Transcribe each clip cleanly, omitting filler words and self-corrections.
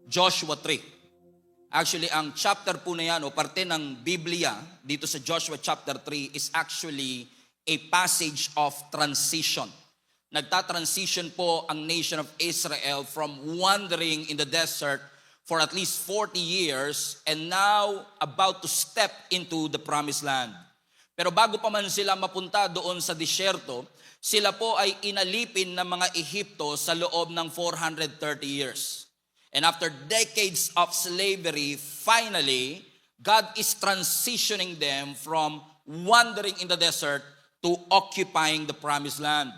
Joshua 3. Actually, ang chapter po na yan o parte ng Biblia dito sa Joshua chapter 3 is actually a passage of transition. Nagta-transition po ang nation of Israel from wandering in the desert for at least 40 years and now about to step into the promised land. Pero bago pa man sila mapunta doon sa disyerto, sila po ay inalipin ng mga Ehipto sa loob ng 430 years. And after decades of slavery, finally, God is transitioning them from wandering in the desert to occupying the promised land.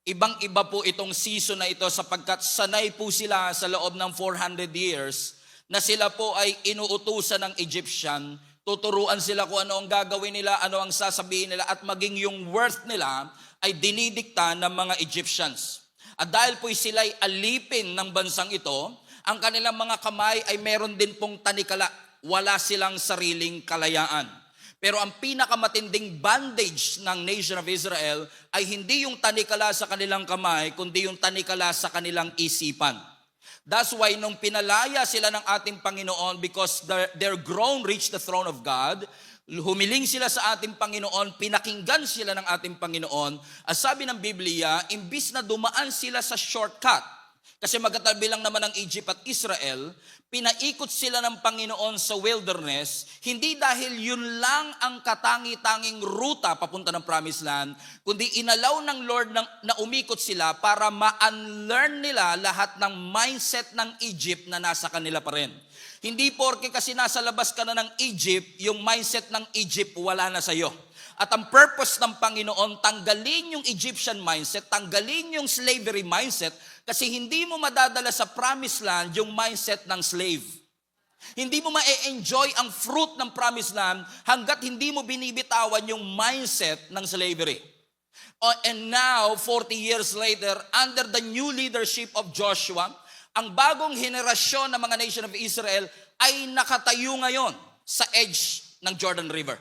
Ibang-iba po itong season na ito sapagkat sanay po sila sa loob ng 400 years na sila po ay inuutusan ng Egyptian, tuturuan sila kung ano ang gagawin nila, ano ang sasabihin nila, at maging yung worth nila ay dinidikta ng mga Egyptians. At dahil po sila'y alipin ng bansang ito, ang kanilang mga kamay ay meron din pong tanikala. Wala silang sariling kalayaan. Pero ang pinakamatinding bandage ng nation of Israel ay hindi yung tanikala sa kanilang kamay, kundi yung tanikala sa kanilang isipan. That's why nung pinalaya sila ng ating Panginoon because their groan reached the throne of God, humiling sila sa ating Panginoon, pinakinggan sila ng ating Panginoon. Ang sabi ng Biblia, imbis na dumaan sila sa shortcut, kasi magkatabi lang naman ng Egypt at Israel, pinaikot sila ng Panginoon sa wilderness, hindi dahil yun lang ang katangi-tanging ruta papunta ng Promised Land, kundi inalaw ng Lord na umikot sila para ma-unlearn nila lahat ng mindset ng Egypt na nasa kanila pa rin. Hindi porke kasi nasa labas ka na ng Egypt, yung mindset ng Egypt wala na sa'yo. At ang purpose ng Panginoon, tanggalin yung Egyptian mindset, tanggalin yung slavery mindset, kasi hindi mo madadala sa promised land yung mindset ng slave. Hindi mo ma-enjoy ang fruit ng promised land hanggat hindi mo binibitawan yung mindset ng slavery. And now, 40 years later, under the new leadership of Joshua, ang bagong henerasyon ng mga nation of Israel ay nakatayo ngayon sa edge ng Jordan River.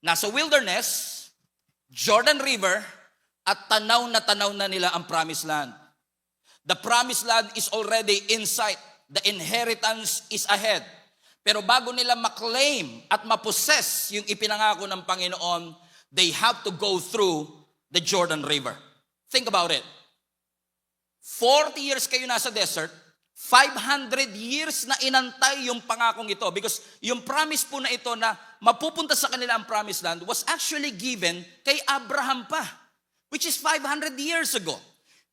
Nasa wilderness, Jordan River, at tanaw na nila ang promised land. The promised land is already in sight. The inheritance is ahead. Pero bago nila maklaim at mapossess yung ipinangako ng Panginoon, they have to go through the Jordan River. Think about it. 40 years kayo nasa desert, 500 years na inantay yung pangakong ito because yung promise po na ito na mapupunta sa kanila ang promised land was actually given kay Abraham pa, which is 500 years ago.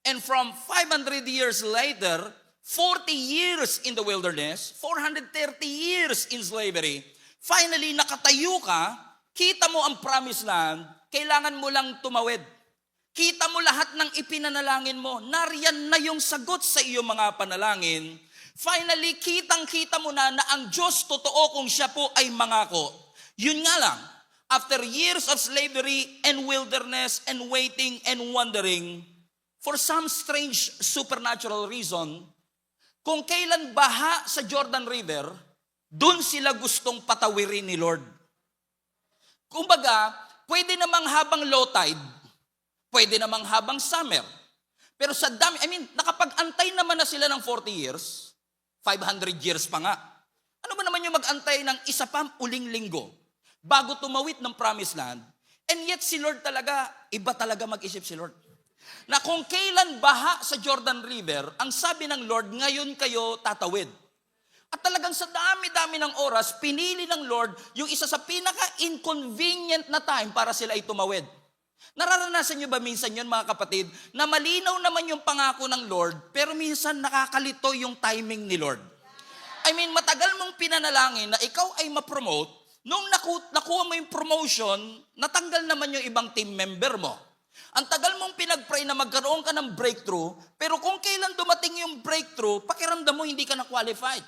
And from 500 years later, 40 years in the wilderness, 430 years in slavery, finally nakatayo ka, kita mo ang promised land, kailangan mo lang tumawid. Kita mo lahat ng ipinanalangin mo. Nariyan na yung sagot sa iyong mga panalangin. Finally, kitang-kita mo na ang Diyos totoo kung siya po ay mangako. Yun nga lang, after years of slavery and wilderness and waiting and wondering, for some strange supernatural reason, kung kailan baha sa Jordan River, dun sila gustong patawirin ni Lord. Kumbaga, pwede namang habang low tide, pwede namang habang summer. Pero sa dami, nakapag-antay naman na sila ng 40 years, 500 years pa nga. Ano ba naman yung mag-antay ng isa pa uling linggo bago tumawid ng promised land? And yet si Lord talaga, iba talaga mag-isip si Lord. Na kung kailan baha sa Jordan River, ang sabi ng Lord, ngayon kayo tatawid. At talagang sa dami-dami ng oras, pinili ng Lord yung isa sa pinaka-inconvenient na time para sila ay tumawid. Nararanasan nyo ba minsan yun mga kapatid, na malinaw naman yung pangako ng Lord, pero minsan nakakalito yung timing ni Lord. Matagal mong pinanalangin na ikaw ay ma-promote, nung nakuha mo yung promotion, natanggal naman yung ibang team member mo. Ang tagal mong pinag-pray na magkaroon ka ng breakthrough, pero kung kailan dumating yung breakthrough, pakiramdam mo hindi ka na-qualified.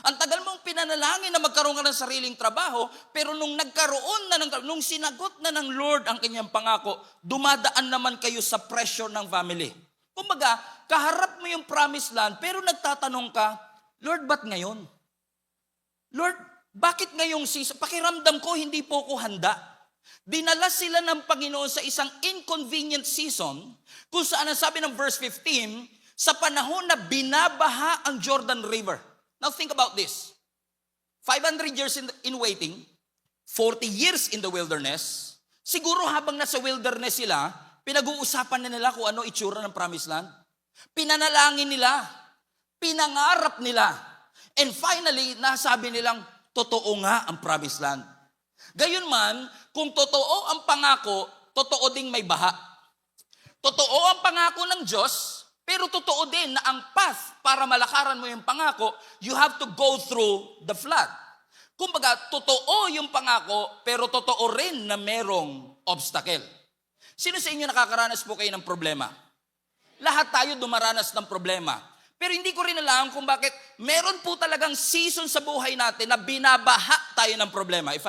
Ang tagal mong pinanalangin na magkaroon ka ng sariling trabaho, pero nung nagkaroon na nung sinagot na ng Lord ang kanyang pangako, dumadaan naman kayo sa pressure ng family. Kumbaga, kaharap mo yung promised land, pero nagtatanong ka, Lord, ba't ngayon? Lord, bakit ngayong season? Pakiramdam ko, hindi po ko handa. Dinala sila ng Panginoon sa isang inconvenient season, kung saan ang sabi ng verse 15, sa panahon na binabaha ang Jordan River. Now think about this. 500 years in waiting, 40 years in the wilderness. Siguro habang nasa wilderness sila, pinag-uusapan na nila kung ano itsura ng promised land. Pinanalangin nila. Pinangarap nila. And finally, nasabi nilang, totoo nga ang promised land. Gayunman, kung totoo ang pangako, totoo ding may baha. Totoo ang pangako ng Diyos, pero totoo din na ang path para malakaran mo yung pangako, you have to go through the flood. Kumbaga, totoo yung pangako, pero totoo rin na merong obstacle. Sino sa inyo nakakaranas po kayo ng problema? Lahat tayo dumaranas ng problema. Pero hindi ko rin alam kung bakit meron po talagang season sa buhay natin na binabaha tayo ng problema, if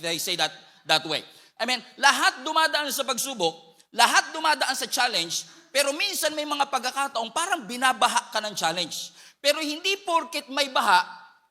I say that way. I mean, lahat dumadaan sa pagsubok, lahat dumadaan sa challenge, pero minsan may mga pagkakataong parang binabaha ka ng challenge. Pero hindi porket may baha,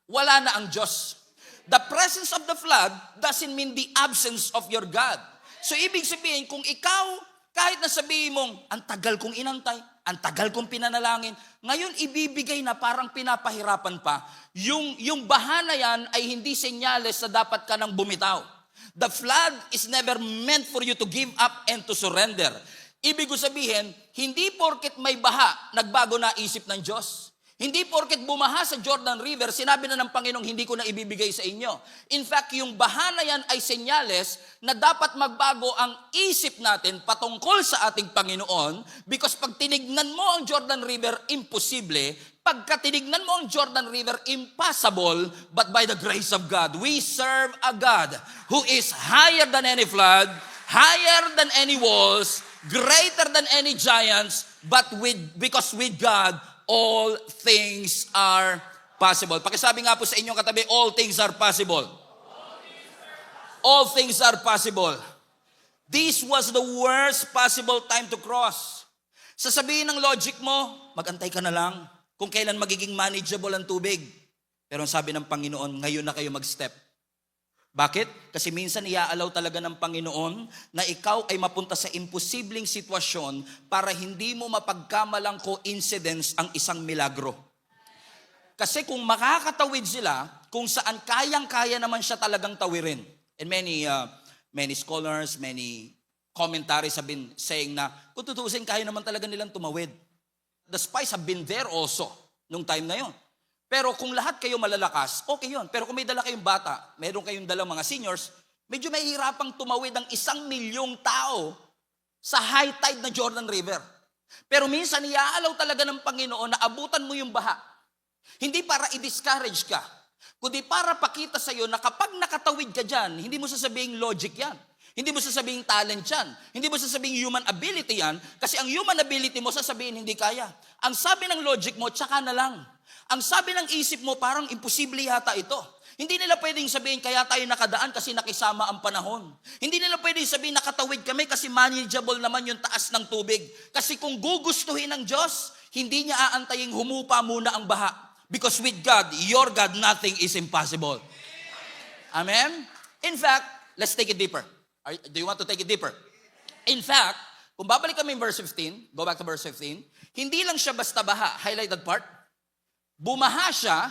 wala na ang Diyos. The presence of the flood doesn't mean the absence of your God. So ibig sabihin, kung ikaw, kahit na sabihin mong, ang tagal kong inantay, ang tagal kong pinanalangin, ngayon ibibigay na parang pinapahirapan pa, yung baha na yan ay hindi senyales na dapat ka nang bumitaw. The flood is never meant for you to give up and to surrender. Ibig sabihin, hindi porket may baha, nagbago na isip ng Diyos. Hindi porket bumaha sa Jordan River, sinabi na ng Panginoong hindi ko na ibibigay sa inyo. In fact, yung baha na yan ay senyales na dapat magbago ang isip natin patungkol sa ating Panginoon, because pag tinignan mo ang Jordan River, imposible. Pagka tinignan mo ang Jordan River, impossible. But by the grace of God, we serve a God who is higher than any flood, higher than any walls, greater than any giants, but because with God, all things are possible. Pakisabi nga po sa inyong katabi, all things are possible. All things are possible. This was the worst possible time to cross. Sasabihin ng logic mo, magantay ka na lang kung kailan magiging manageable ang tubig. Pero ang sabi ng Panginoon, ngayon na kayo mag-step. Bakit? Kasi minsan iaalaw talaga ng Panginoon na ikaw ay mapunta sa imposibleng sitwasyon para hindi mo mapagkamalang coincidence ang isang milagro. Kasi kung makakatawid sila, kung saan kayang-kaya naman siya talagang tawirin. And many scholars, many commentaries have been saying na kung tutuusin, kaya naman talaga nilang tumawid. The spies have been there also nung time na yon. Pero kung lahat kayo malalakas, okay yun. Pero kung may dala kayong bata, meron kayong dalang mga seniors, medyo mahihirapang tumawid ang 1,000,000 tao sa high tide na Jordan River. Pero minsan, iaalaw talaga ng Panginoon na abutan mo yung baha. Hindi para i-discourage ka, kundi para pakita sa'yo na kapag nakatawid ka dyan, hindi mo sasabihin logic yan. Hindi mo sasabihin talent yan. Hindi mo sasabihin human ability yan. Kasi ang human ability mo sasabihin hindi kaya. Ang sabi ng logic mo, tsaka na lang. Ang sabi ng isip mo, parang imposible yata ito. Hindi nila pwedeng sabihin, kaya tayo nakadaan kasi nakisama ang panahon. Hindi nila pwedeng sabihin, nakatawid kami kasi manageable naman yung taas ng tubig. Kasi kung gugustuhin ng Diyos, hindi niya aantayin humupa muna ang baha. Because with God, your God, nothing is impossible. Amen? In fact, let's take it deeper. Do you want to take it deeper? In fact, kung babalik kami in verse 15, go back to verse 15, hindi lang siya basta baha, highlight that part, bumaha siya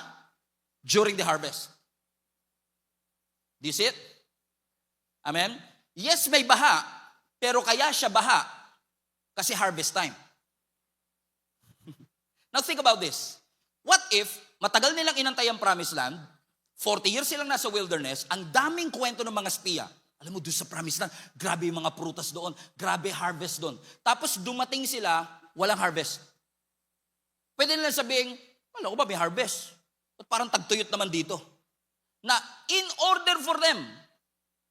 during the harvest. Do you see it? Amen? Yes, may baha, pero kaya siya baha kasi harvest time. Now think about this. What if matagal nilang inantay ang promised land, 40 years silang nasa wilderness, ang daming kwento ng mga espiya. Alam mo, doon sa promised land, grabe yung mga prutas doon, grabe harvest doon. Tapos dumating sila, walang harvest. Pwede nila sabihin, wala ko ba may harvest? At parang tagtuyot naman dito. Na in order for them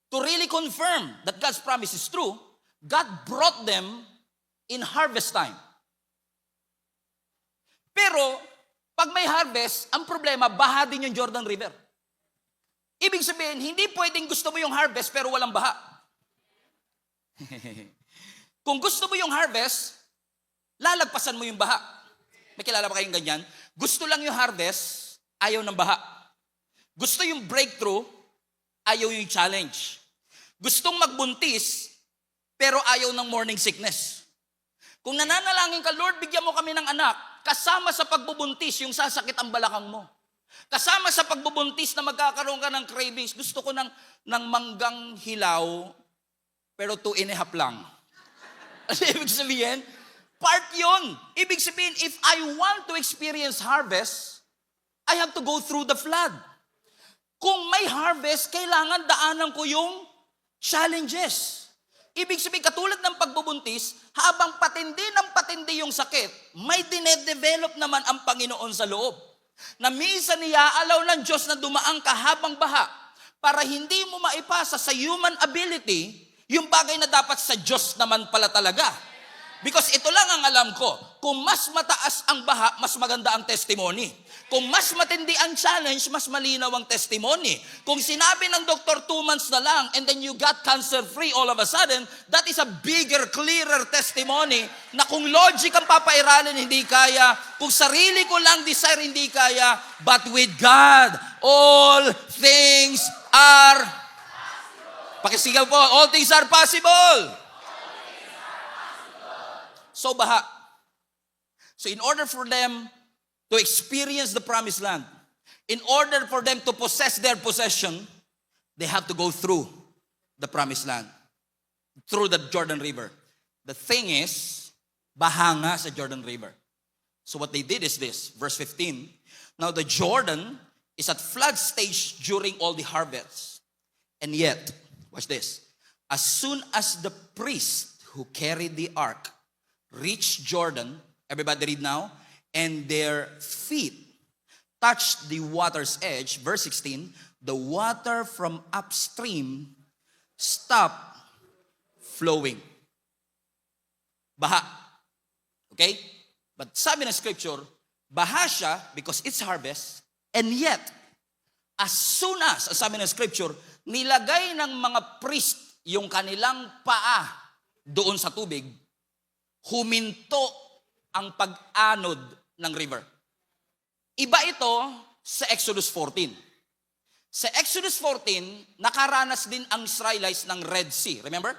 to really confirm that God's promise is true, God brought them in harvest time. Pero, pag may harvest, ang problema, baha din yung Jordan River. Ibig sabihin, hindi pwedeng gusto mo yung harvest pero walang baha. Kung gusto mo yung harvest, lalagpasan mo yung baha. May kilala ba kayong ganyan? Gusto lang yung harvest, ayaw ng baha. Gusto yung breakthrough, ayaw yung challenge. Gustong magbuntis, pero ayaw ng morning sickness. Kung nananalangin ka, Lord, bigyan mo kami ng anak, kasama sa pagbubuntis, yung sasakit ang balakang mo. Kasama sa pagbubuntis na magkakaroon ka ng cravings, gusto ko ng manggang hilaw, pero 2.5 lang. Ano ibig sabihin? Part yun. Ibig sabihin, if I want to experience harvest, I have to go through the flood. Kung may harvest, kailangan daanan ko yung challenges. Ibig sabihin, katulad ng pagbubuntis, habang patindi ng patindi yung sakit, may dinedevelop naman ang Panginoon sa loob. Na minsan niyaalaw ng Diyos na dumaan ka habang baha para hindi mo maipasa sa human ability yung bagay na dapat sa Diyos naman pala talaga. Because ito lang ang alam ko, kung mas mataas ang baha, mas maganda ang testimony. Kung mas matindi ang challenge, mas malinaw ang testimony. Kung sinabi ng doktor 2 months na lang and then you got cancer-free all of a sudden, that is a bigger, clearer testimony na kung logic ang papairalin, hindi kaya. Kung sarili ko lang desire, hindi kaya. But with God, all things are pakisigaw po, all things are possible. So baha. So in order for them to experience the promised land, in order for them to possess their possession, they have to go through the promised land, through the Jordan River. The thing is, baha nga sa Jordan River. So what they did is this, verse 15. Now the Jordan is at flood stage during all the harvests. And yet, watch this, as soon as the priest who carried the ark reached Jordan, everybody read now, and their feet touched the water's edge, verse 16, the water from upstream stopped flowing. Baha. Okay? But sabi ng scripture, baha siya because it's harvest, and yet, as soon as, sabi ng scripture, nilagay ng mga priest yung kanilang paa doon sa tubig, huminto ang pag-anod ng river. Iba ito sa Exodus 14. Sa Exodus 14, nakaranas din ang Israelites ng Red Sea. Remember?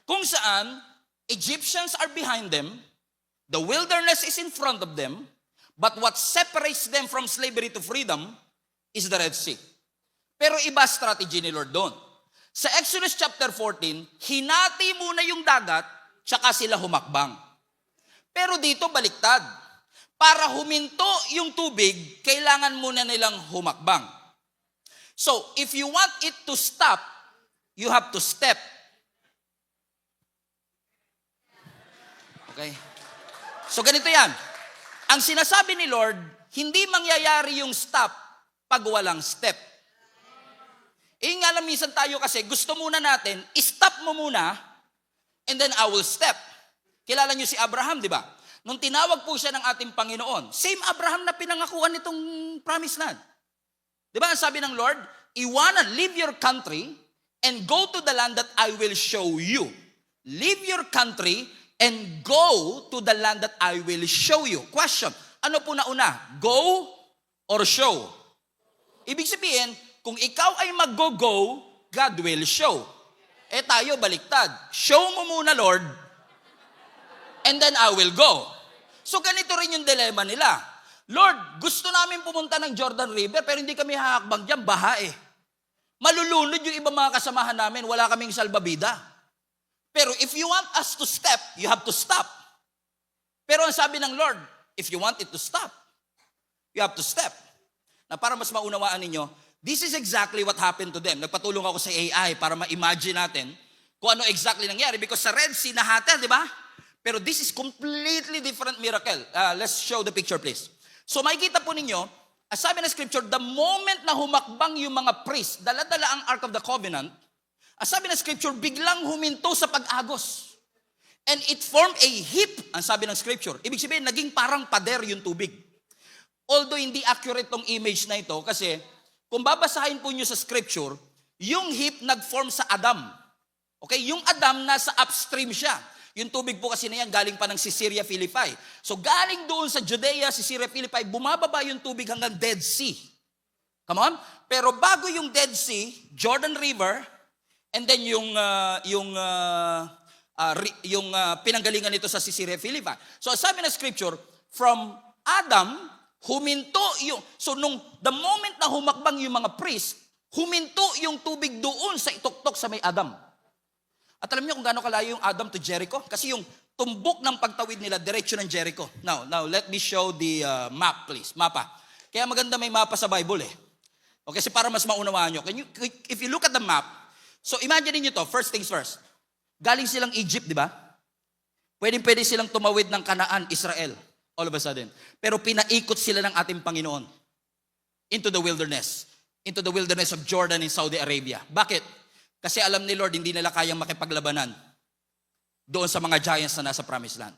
Kung saan, Egyptians are behind them, the wilderness is in front of them, but what separates them from slavery to freedom is the Red Sea. Pero iba strategy ni Lord doon. Sa Exodus chapter 14, hinati muna yung dagat, tsaka sila humakbang. Pero dito baliktad. Para huminto yung tubig, kailangan muna nilang humakbang. So, if you want it to stop, you have to step. Okay? So, ganito yan. Ang sinasabi ni Lord, hindi mangyayari yung stop pag walang step. Nga lang minsan tayo kasi, gusto muna natin, stop mo muna, and then I will step. Kilala niyo si Abraham, di ba? Nung tinawag po siya ng ating Panginoon, same Abraham na pinangakuan nitong promised land. Di ba ang sabi ng Lord, you wanna leave your country and go to the land that I will show you. Leave your country and go to the land that I will show you. Question, ano po nauna? Go or show? Ibig sabihin, kung ikaw ay mag-go, God will show. Tayo baliktad. Show mo muna, Lord, and then I will go. So ganito rin yung dilemma nila. Lord, gusto namin pumunta ng Jordan River, pero hindi kami hahakbang dyan, baha eh. Malulunod yung ibang mga kasamahan namin, wala kaming salbabida. Pero if you want us to step, you have to stop. Pero ang sabi ng Lord, if you want it to stop, you have to step. Na para mas maunawaan ninyo, this is exactly what happened to them. Nagpatulong ako sa AI para ma-imagine natin kung ano exactly nangyari. Because sa Red Sea, nahatel, di ba? Pero this is completely different miracle. Let's show the picture, please. So makikita po ninyo, as sabi ng scripture, the moment na humakbang yung mga priest, dala-dala ang Ark of the Covenant, as sabi ng scripture, biglang huminto sa pag-agos. And it formed a heap, ang sabi ng scripture. Ibig sabihin, naging parang pader yung tubig. Although hindi accurate tong image na ito, kasi kung babasahin po nyo sa scripture, yung heap nag-form sa Adam. Okay? Yung Adam, nasa upstream siya. Yung tubig po kasi na yan, galing pa ng Caesarea Philippi. So galing doon sa Judea, Caesarea Philippi, bumababa yung tubig hanggang Dead Sea. Come on? Pero bago yung Dead Sea, Jordan River, and then yung pinanggalingan nito sa Caesarea Philippi. So sabi ng scripture, from Adam Huminto yung, so the moment na humakbang yung mga priest, huminto yung tubig doon sa ituktok sa may Adam. At alam niyo kung gaano kalayo yung Adam to Jericho? Kasi yung tumbok ng pagtawid nila, diretso ng Jericho. Now, let me show the map, please. Mapa. Kaya maganda may mapa sa Bible eh. Okay, kasi para mas maunawaan nyo. If you look at the map, so imagine niyo to, first things first. Galing silang Egypt, di ba? Pwede silang tumawid ng Canaan, Israel, all of a sudden. Pero pinaikot sila ng ating Panginoon into the wilderness of Jordan in Saudi Arabia. Bakit? Kasi alam ni Lord, hindi nila kayang makipaglabanan doon sa mga giants na nasa Promised Land.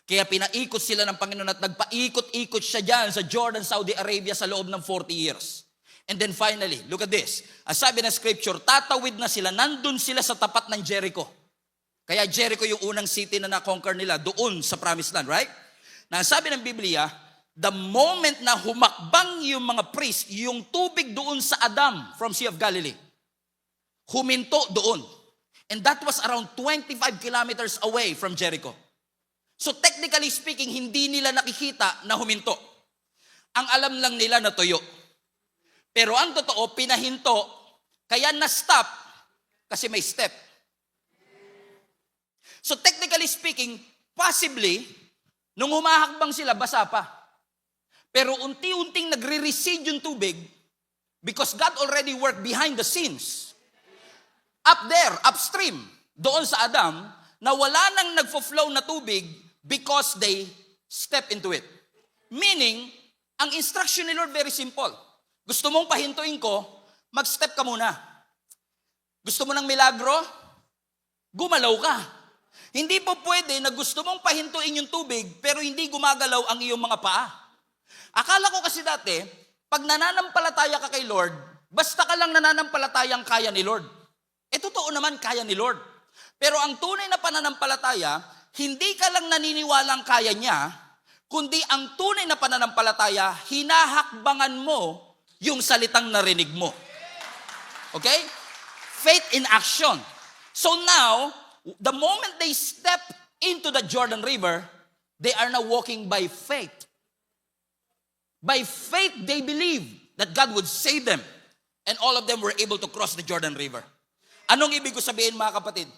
Kaya pinaikot sila ng Panginoon at nagpaikot-ikot siya dyan sa Jordan, Saudi Arabia sa loob ng 40 years. And then finally, look at this. Ang sabi ng scripture, tatawid na sila, nandun sila sa tapat ng Jericho. Kaya Jericho yung unang city na na-conquer nila doon sa Promised Land, right? Na sabi ng Biblia, the moment na humakbang yung mga priest, yung tubig doon sa Adam from Sea of Galilee, huminto doon. And that was around 25 kilometers away from Jericho. So technically speaking, hindi nila nakikita na huminto. Ang alam lang nila na tuyo. Pero ang totoo, pinahinto, kaya na-stop kasi may step. So technically speaking, possibly, nung humahakbang sila, basa pa. Pero unti-unting nagre-recede yung tubig because God already worked behind the scenes. Up there, upstream, doon sa Adam, na wala nang nagfo-flow na tubig because they step into it. Meaning, ang instruction ni Lord very simple. Gusto mong pahintuin ko, mag-step ka muna. Gusto mo ng milagro? Gumalaw ka. Hindi po pwede na gusto mong pahintuin yung tubig pero hindi gumagalaw ang iyong mga paa. Akala ko kasi dati, pag nananampalataya ka kay Lord, basta ka lang nananampalatayang kaya ni Lord. Totoo naman kaya ni Lord. Pero ang tunay na pananampalataya, hindi ka lang naniniwalang kaya niya, kundi ang tunay na pananampalataya, hinahakbangan mo yung salitang narinig mo. Okay? Faith in action. So now, the moment they step into the Jordan River, they are now walking by faith. By faith, they believe that God would save them. And all of them were able to cross the Jordan River. Anong ibig ko sabihin mga kapatid?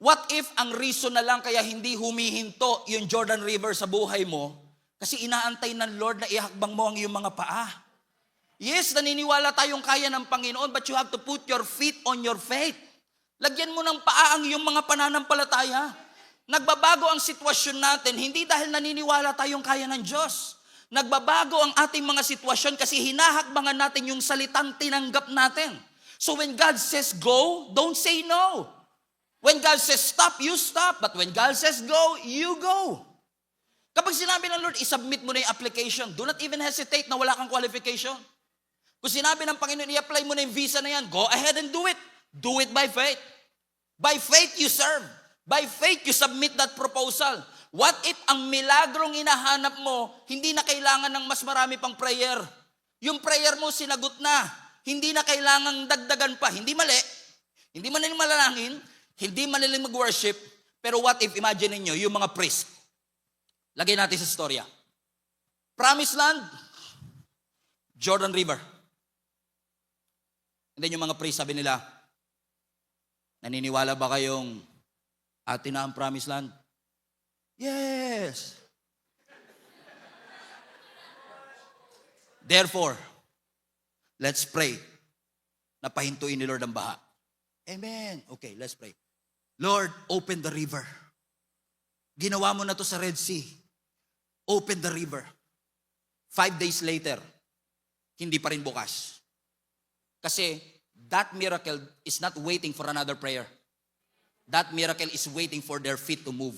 What if ang reason na lang kaya hindi humihinto yung Jordan River sa buhay mo? Kasi inaantay ng Lord na ihakbang mo ang iyong mga paa. Yes, naniniwala tayong kaya ng Panginoon, but you have to put your feet on your faith. Lagyan mo ng paa ang iyong mga pananampalataya. Nagbabago ang sitwasyon natin, hindi dahil naniniwala tayong kaya ng Diyos. Nagbabago ang ating mga sitwasyon kasi hinahakbangan natin yung salitang tinanggap natin. So when God says go, don't say no. When God says stop, you stop. But when God says go, you go. Kapag sinabi ng Lord, isubmit mo na yung application. Do not even hesitate na wala kang qualification. Kung sinabi ng Panginoon, i-apply mo na yung visa na yan, go ahead and do it. Do it by faith. By faith you serve. By faith you submit that proposal. What if ang milagrong inahanap mo, hindi na kailangan ng mas marami pang prayer? Yung prayer mo sinagot na. Hindi na kailangang dagdagan pa. Hindi mali. Hindi man nilang malalangin. Hindi man nilang mag-worship. Pero what if, imagine niyo yung mga priest. Lagay natin sa storya. Promised Land, Jordan River. And then yung mga priest, sabi nila, naniniwala ba kayong atin na ang Promised Land? Yes. Therefore, let's pray na pahintuin ni Lord ang baha. Amen. Okay, let's pray. Lord, open the river. Ginawa mo na to sa Red Sea. Open the river. 5 days later, hindi pa rin bukas. Kasi that miracle is not waiting for another prayer. That miracle is waiting for their feet to move.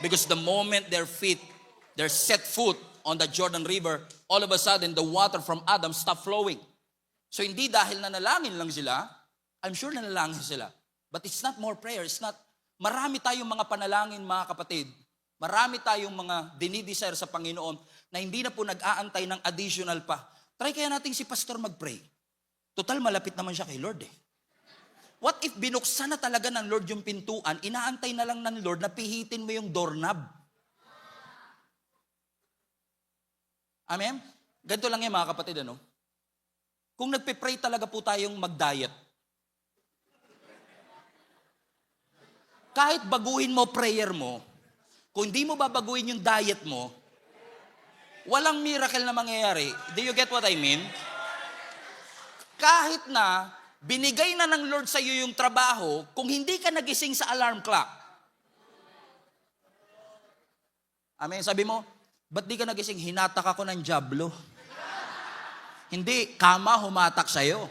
Because the moment their set foot on the Jordan River, all of a sudden, the water from Adam stopped flowing. So hindi dahil nanalangin lang sila, I'm sure nanalangin sila. But it's not more prayer. It's not, marami tayong mga panalangin, mga kapatid. Marami tayong mga dinidesire sa Panginoon na hindi na po nag-aantay ng additional pa. Try kaya natin si Pastor mag-pray. Total, malapit naman siya kay Lord eh. What if binuksan na talaga ng Lord yung pintuan, inaantay na lang ng Lord na pihitin mo yung doorknob? Amen? Ganito lang yan mga kapatid, ano? Kung nagpe-pray talaga po tayong mag-diet, kahit baguhin mo prayer mo, kung hindi mo babaguhin yung diet mo, walang miracle na mangyayari. Do you get what I mean? Kahit na binigay na ng Lord sa iyo yung trabaho, kung hindi ka nagising sa alarm clock. Amen? Sabi mo, ba't di ka nagising? Hinatak ako ng dyablo. Hindi, kama humatak sa'yo.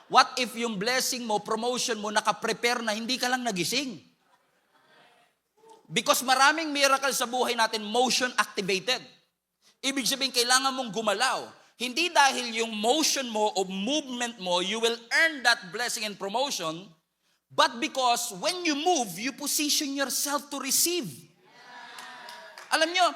What if yung blessing mo, promotion mo, nakaprepare na, hindi ka lang nagising? Because maraming miracle sa buhay natin, motion activated. Ibig sabihin, kailangan mong gumalaw. Hindi dahil yung motion mo o movement mo, you will earn that blessing and promotion, but because when you move, you position yourself to receive. Alam nyo,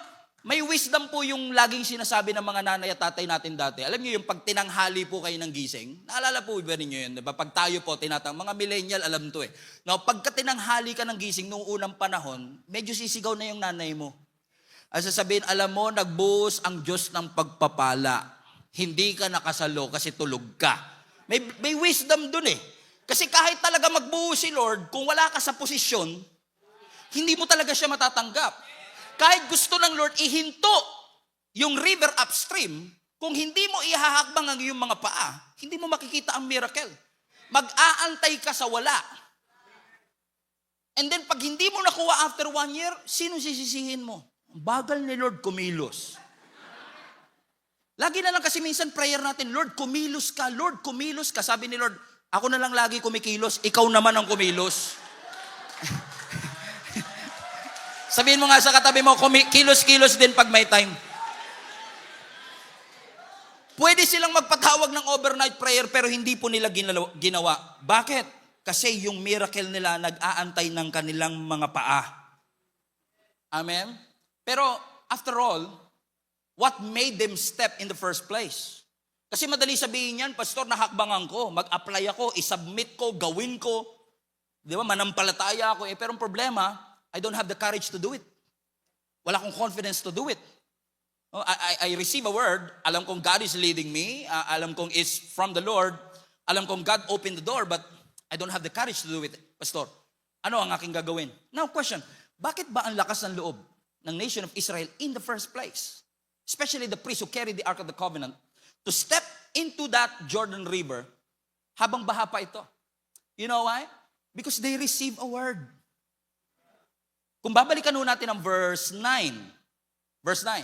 may wisdom po yung laging sinasabi ng mga nanay at tatay natin dati. Alam nyo yung pag tinanghali po kayo ng gising, naalala po ba ninyo yun? Diba? Pag tayo po, mga millennial, alam to eh. Now, pagka tinanghali ka ng gising noong unang panahon, medyo sisigaw na yung nanay mo. At sasabihin, alam mo, nagbuhos ang Diyos ng pagpapala. Hindi ka nakasalo kasi tulog ka. May wisdom dun eh. Kasi kahit talaga magbuhos si Lord, kung wala ka sa posisyon, hindi mo talaga siya matatanggap. Kahit gusto ng Lord ihinto yung river upstream, kung hindi mo ihahakbang ang iyong mga paa, hindi mo makikita ang miracle. Mag-aantay ka sa wala. And then pag hindi mo nakuha after 1 year, sino sisisihin mo? Bagal ni Lord kumilos. Lagi na lang kasi minsan prayer natin, Lord, kumilos ka. Lord, kumilos ka. Sabi ni Lord, ako na lang lagi kumikilos, ikaw naman ang kumilos. Sabihin mo nga sa katabi mo, kilos-kilos din pag may time. Pwede silang magpatawag ng overnight prayer pero hindi po nila ginawa. Bakit? Kasi yung miracle nila nag-aantay ng kanilang mga paa. Amen? Pero after all, what made them step in the first place? Kasi madali sabihin yan, Pastor, nahakbangan ko, mag-apply ako, isubmit ko, gawin ko. Di ba? Manampalataya ako. Pero ang problema, I don't have the courage to do it. Wala akong confidence to do it. I receive a word, alam kong God is leading me, alam kong it's from the Lord, alam kong God opened the door, but I don't have the courage to do it. Pastor, ano ang aking gagawin? Now question, bakit ba ang lakas ng loob ng nation of Israel in the first place? Especially the priests who carried the Ark of the Covenant, to step into that Jordan River habang baha pa ito. You know why? Because they receive a word. Kung babalikan natin ang verse 9. Verse 9.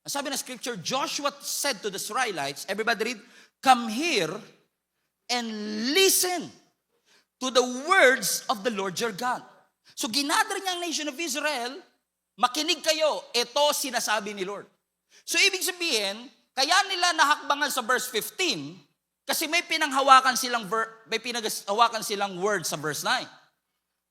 Ang sabi ng scripture, Joshua said to the Israelites, everybody read, come here and listen to the words of the Lord your God. So ginadra niya ang nation of Israel, makinig kayo, ito sinasabi ni Lord. So ibig sabihin, kaya nila nahakbangan sa verse 15, kasi may pinanghawakan silang word sa verse 9.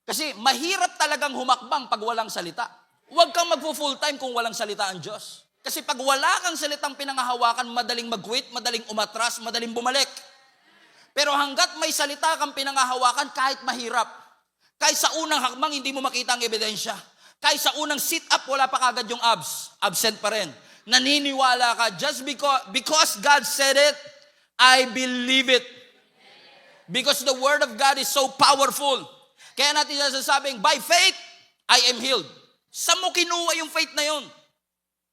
Kasi mahirap talagang humakbang pag walang salita. Huwag kang magpo-full time kung walang salita ang Diyos. Kasi pag wala kang salitang pinangahawakan, madaling mag-quit, madaling umatras, madaling bumalik. Pero hanggat may salita kang pinangahawakan, kahit mahirap, kahit sa unang hakbang, hindi mo makita ang ebidensya. Kahit sa unang sit-up, wala pa kagad yung abs. Absent pa rin. Naniniwala ka, just because God said it, I believe it. Because the word of God is so powerful. Kaya natin sasabing, by faith, I am healed. Saan mo kinuha yung faith na yun?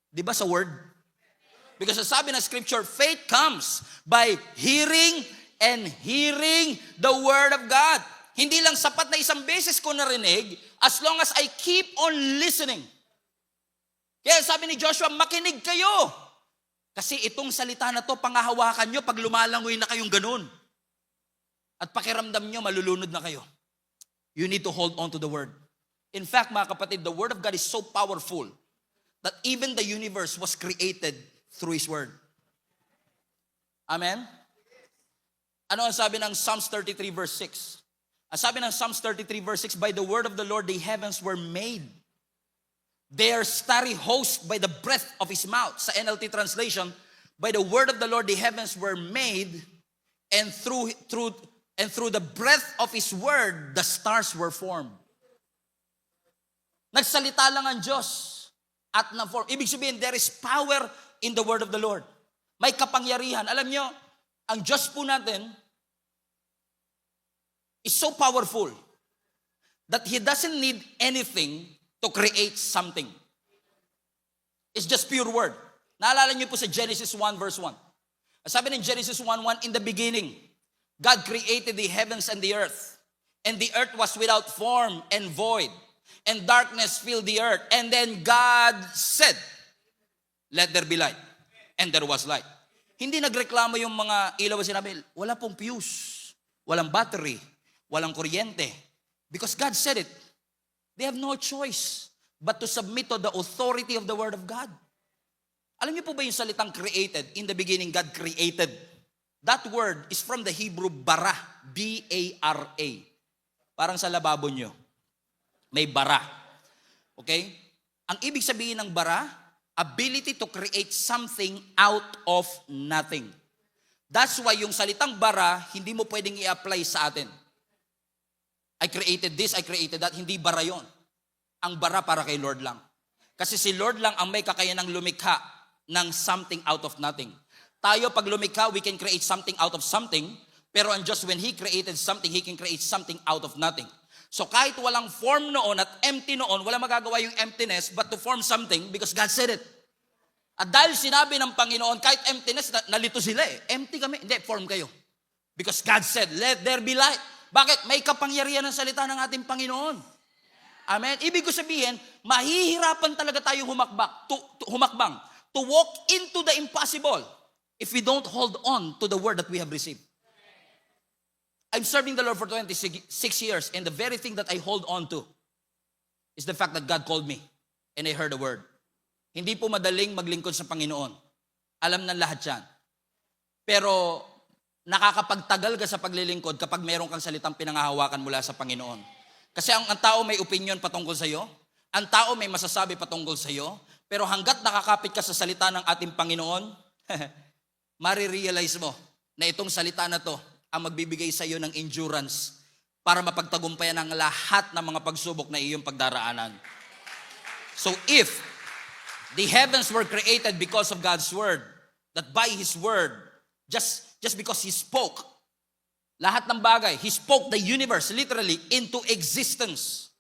Di ba sa word? Because sabi ng scripture, faith comes by hearing and hearing the word of God. Hindi lang sapat na isang beses ko narinig, as long as I keep on listening. Kaya sabi ni Joshua, makinig kayo. Kasi itong salita na to, pangahawakan nyo pag lumalangoy na kayong ganun. At pakiramdam nyo, malulunod na kayo. You need to hold on to the word. In fact, mga kapatid, the word of God is so powerful that even the universe was created through His word. Amen? Ano ang sabi ng Psalms 33 verse 6? Ang sabi ng Psalms 33 verse 6, by the word of the Lord the heavens were made. Their starry host by the breath of His mouth. Sa NLT translation, by the word of the Lord the heavens were made, and through the breath of His word, the stars were formed. Nagsalita lang ang Diyos at na-form. Ibig sabihin, there is power in the word of the Lord. May kapangyarihan. Alam nyo, ang Diyos po natin is so powerful that He doesn't need anything to create something. It's just pure word. Naalala niyo po sa Genesis 1 verse 1. Sabi ng Genesis 1:1, in the beginning, God created the heavens and the earth. And the earth was without form and void. And darkness filled the earth. And then God said, let there be light. And there was light. Hindi nagreklamo yung mga ilaw, sinabi, wala pong fuse, walang battery, walang kuryente. Because God said it. They have no choice but to submit to the authority of the Word of God. Alam niyo po ba yung salitang created? In the beginning, God created. That word is from the Hebrew bara. B-A-R-A. Parang sa lababo nyo. May bara. Okay? Ang ibig sabihin ng bara, ability to create something out of nothing. That's why yung salitang bara, hindi mo pwedeng i-apply sa atin. I created this, I created that. Hindi bara yon. Ang bara para kay Lord lang. Kasi si Lord lang ang may kakayanang lumikha ng something out of nothing. Tayo pag lumikha, we can create something out of something. Pero ang Diyos, when He created something, He can create something out of nothing. So kahit walang form noon at empty noon, wala magagawa yung emptiness but to form something because God said it. At dahil sinabi ng Panginoon, kahit emptiness, nalito sila eh. Empty kami. Hindi, form kayo. Because God said, let there be light. Bakit? May kapangyarihan ng salita ng ating Panginoon. Amen? Ibig ko sabihin, mahihirapan talaga tayong humakbang. To walk into the impossible if we don't hold on to the word that we have received. I'm serving the Lord for 26 years and the very thing that I hold on to is the fact that God called me and I heard the word. Hindi po madaling maglingkod sa Panginoon. Alam ng lahat yan. Pero nakakapagtagal ka sa paglilingkod kapag meron kang salitang pinangahawakan mula sa Panginoon. Kasi ang tao may opinion patungkol sa iyo, ang tao may masasabi patungkol sa iyo, pero hanggat nakakapit ka sa salita ng ating Panginoon, marirealize mo na itong salita na to ang magbibigay sa iyo ng endurance para mapagtagumpayan ang lahat ng mga pagsubok na iyong pagdaraanan. So if the heavens were created because of God's word, that by His word, just because He spoke, lahat ng bagay, He spoke the universe literally into existence.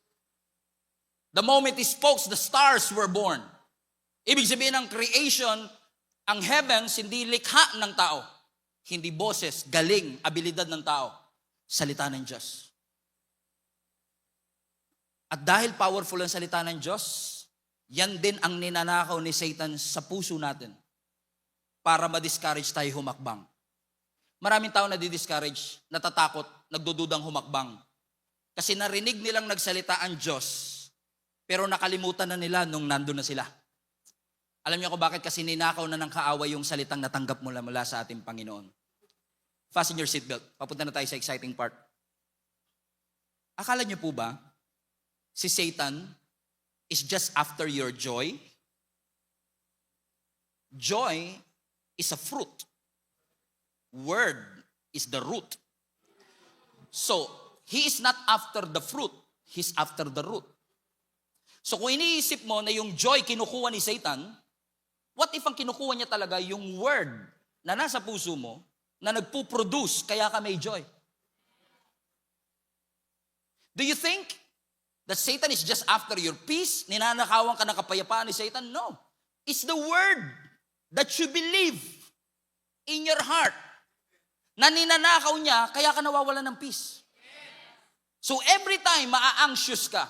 The moment He spoke, the stars were born. Ibig sabihin ng creation, ang heavens hindi likha ng tao. Hindi boses, galing, abilidad ng tao. Salita ng Diyos. At dahil powerful ang salita ng Diyos, yan din ang ninanakaw ni Satan sa puso natin para ma-discourage tayo humakbang. Maraming tao nadi-discourage, natatakot, nagdududang humakbang. Kasi narinig nilang nagsalita ang Diyos, pero nakalimutan na nila nung nandun na sila. Alam niyo ko bakit? Kasi ninakaw na ng kaaway yung salitang natanggap mula sa ating Panginoon. Fasten your seatbelt. Papunta na tayo sa exciting part. Akala niyo po ba, si Satan is just after your joy? Joy is a fruit. Word is the root. So, he is not after the fruit. He's after the root. So, kung iniisip mo na yung joy kinukuha ni Satan, what if ang kinukuha niya talaga yung word na nasa puso mo na nagpo-produce kaya ka may joy? Do you think that Satan is just after your peace? Ninanakawan ka ng kapayapaan ni Satan? No. It's the word that you believe in your heart na ninanakaw niya kaya ka nawawalan ng peace. So every time maa-anxious ka,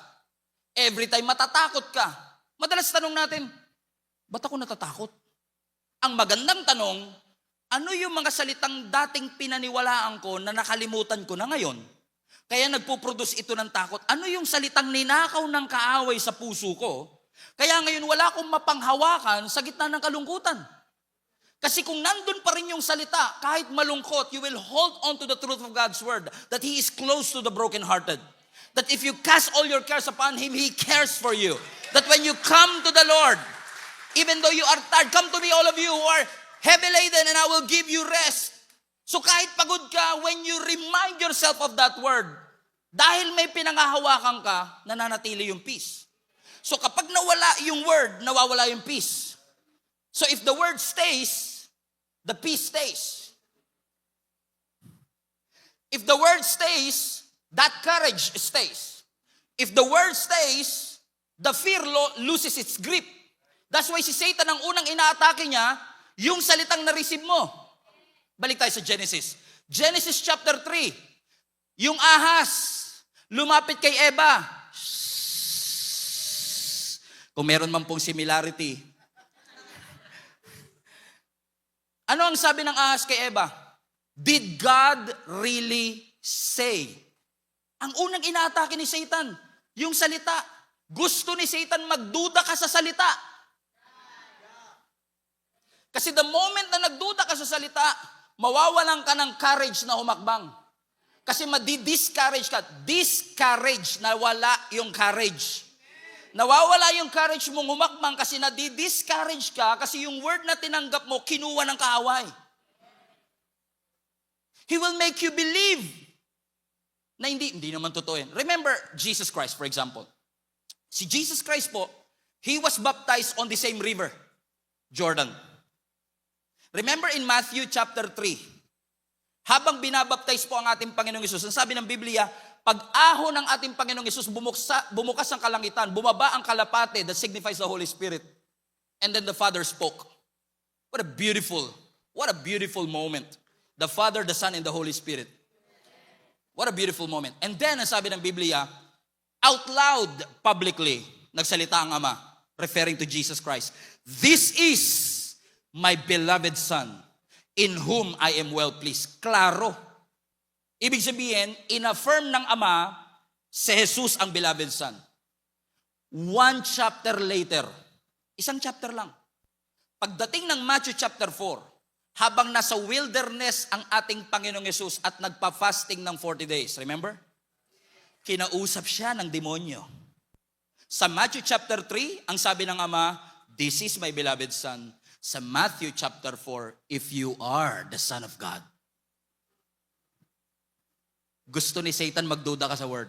every time matatakot ka, madalas tanong natin, ba't ako natatakot? Ang magandang tanong, ano yung mga salitang dating pinaniwalaan ko na nakalimutan ko na ngayon? Kaya nagpo-produce ito ng takot. Ano yung salitang ninakaw ng kaaway sa puso ko? Kaya ngayon wala akong mapanghawakan sa gitna ng kalungkutan. Kasi kung nandun pa rin yung salita, kahit malungkot, you will hold on to the truth of God's word, that He is close to the brokenhearted. That if you cast all your cares upon Him, He cares for you. That when you come to the Lord, even though you are tired, come to me all of you who are heavy laden and I will give you rest. So kahit pagod ka, when you remind yourself of that word, dahil may pinangahawakan ka, nananatili yung peace. So kapag nawala yung word, nawawala yung peace. So if the word stays, the peace stays. If the word stays, that courage stays. If the word stays, the fear loses its grip. That's why si Satan ang unang inaatake niya, yung salitang na-receive mo. Balik tayo sa Genesis. Genesis chapter 3. Yung ahas, lumapit kay Eva. Kung meron man pong similarity. Ano ang sabi ng ahas kay Eva? Did God really say? Ang unang inaatake ni Satan, yung salita. Gusto ni Satan magduda ka sa salita. Kasi the moment na nagduda ka sa salita, mawawalan ka ng courage na humakbang. Kasi madi-discourage ka. Discourage na wala yung courage. Nawawala yung courage mong humakbang kasi nadi-discourage ka kasi yung word na tinanggap mo, kinuha ng kaaway. He will make you believe na hindi naman totoo yan. Remember Jesus Christ, for example. Si Jesus Christ po, He was baptized on the same river, Jordan. Remember in Matthew chapter 3, habang binabaptize po ang ating Panginoong Hesus, ang sabi ng Biblia, pag-ahon ng ating Panginoong Hesus, bumukas ang kalangitan, bumaba ang kalapate that signifies the Holy Spirit. And then the Father spoke. What a beautiful moment. The Father, the Son, and the Holy Spirit. What a beautiful moment. And then, ang sabi ng Biblia, out loud, publicly, nagsalita ang Ama, referring to Jesus Christ. This is my beloved Son, in whom I am well pleased. Klaro. Ibig sabihin, in-affirm ng Ama, si Jesus ang beloved Son. One chapter later, isang chapter lang. Pagdating ng Matthew chapter 4, habang nasa wilderness ang ating Panginoong Hesus at nagpa-fasting ng 40 days. Remember? Kinausap siya ng demonyo. Sa Matthew chapter 3, ang sabi ng Ama, this is my beloved Son. Sa Matthew chapter 4, if you are the Son of God. Gusto ni Satan magduda ka sa word.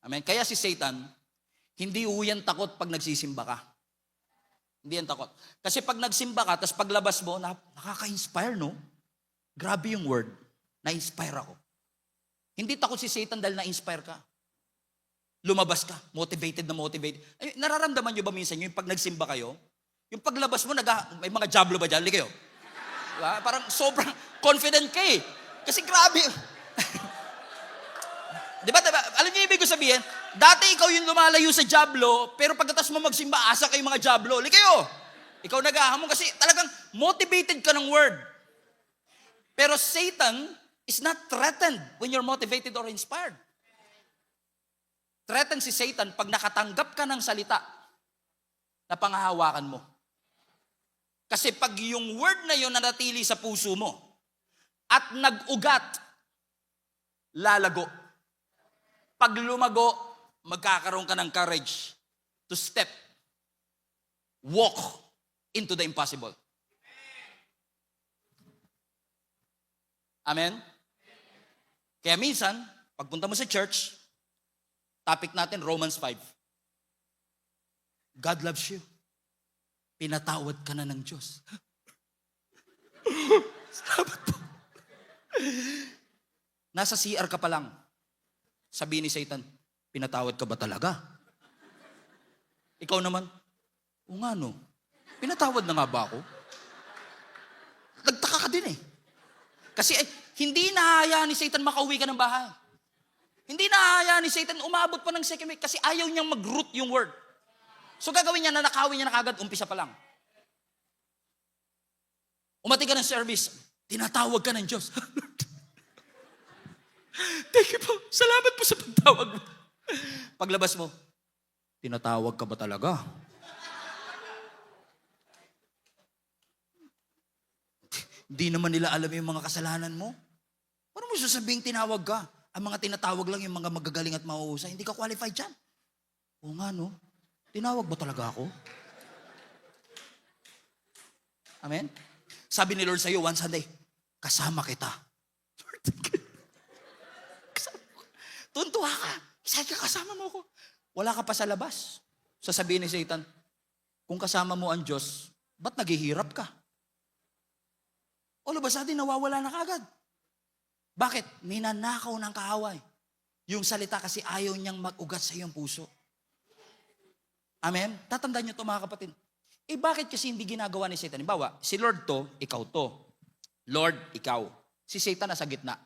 Amen? Kaya si Satan, hindi uyan takot pag nagsisimba ka. Hindi yan takot. Kasi pag nagsimba ka, tapos paglabas mo, nakaka-inspire, no? Grabe yung word. Na-inspire ako. Hindi takot si Satan dahil na-inspire ka. Lumabas ka, motivated. Ay, nararamdaman nyo ba minsan yung pag nagsimba kayo? Yung paglabas mo, may mga jablo ba dyan? Hindi kayo? Diba? Parang sobrang confident ka eh. Kasi grabe. Diba? Alam niyo ibig ko sabihin, dati ikaw yung lumalayo sa jablo, pero pagkatapos mo magsimba, asa kayo mga jablo. Li kayo. Ikaw nag-ahamon kasi talagang motivated ka ng word. Pero Satan is not threatened when you're motivated or inspired. Threatened si Satan pag nakatanggap ka ng salita na pangahawakan mo. Kasi pag yung word na yun nanatili sa puso mo at nag-ugat, lalago. Pag lumago, magkakaroon ka ng courage to walk into the impossible. Amen? Kaya minsan, pagpunta mo sa church, topic natin, Romans 5. God loves you. Pinatawad ka na ng Diyos. Salamat po. Nasa CR ka pa lang. Sabi ni Satan, pinatawad ka ba talaga? Ikaw naman, o nga no, pinatawad na nga ba ako? Nagtaka ka din eh. Kasi hindi nahahayaan ni Satan makauwi ka ng bahay. Hindi nahahayaan ni Satan umabot pa ng second week kasi ayaw niyang mag-root yung word. So gagawin niya na nakawin niya na kagad, umpisa pa lang. Umati ka ng service, tinatawag ka ng Diyos. Thank you po. Salamat po sa pagtawag mo. Paglabas mo, tinatawag ka ba talaga? Hindi naman nila alam yung mga kasalanan mo. Paano mo sasabihin tinawag ka? Ang mga tinatawag lang yung mga magagaling at mahuhusay. Hindi ka qualified dyan. Oo nga no. Tinawag ba talaga ako? Amen? Sabi ni Lord sa'yo one Sunday, kasama kita. Tuntua ka. Sabi ka, kasama mo ko. Wala ka pa sa labas. Sasabihin ni Satan, kung kasama mo ang Diyos, ba't naghihirap ka? All of a sudden, nawawala na kagad. Bakit? Ninanakaw ng kaaway. Yung salita kasi ayaw niyang mag-ugat sa iyong puso. Amen? Tatandaan niyo ito mga kapatid. Bakit kasi hindi ginagawa ni Satan? Halimbawa, si Lord to, ikaw to. Lord, ikaw. Si Satan nasa gitna.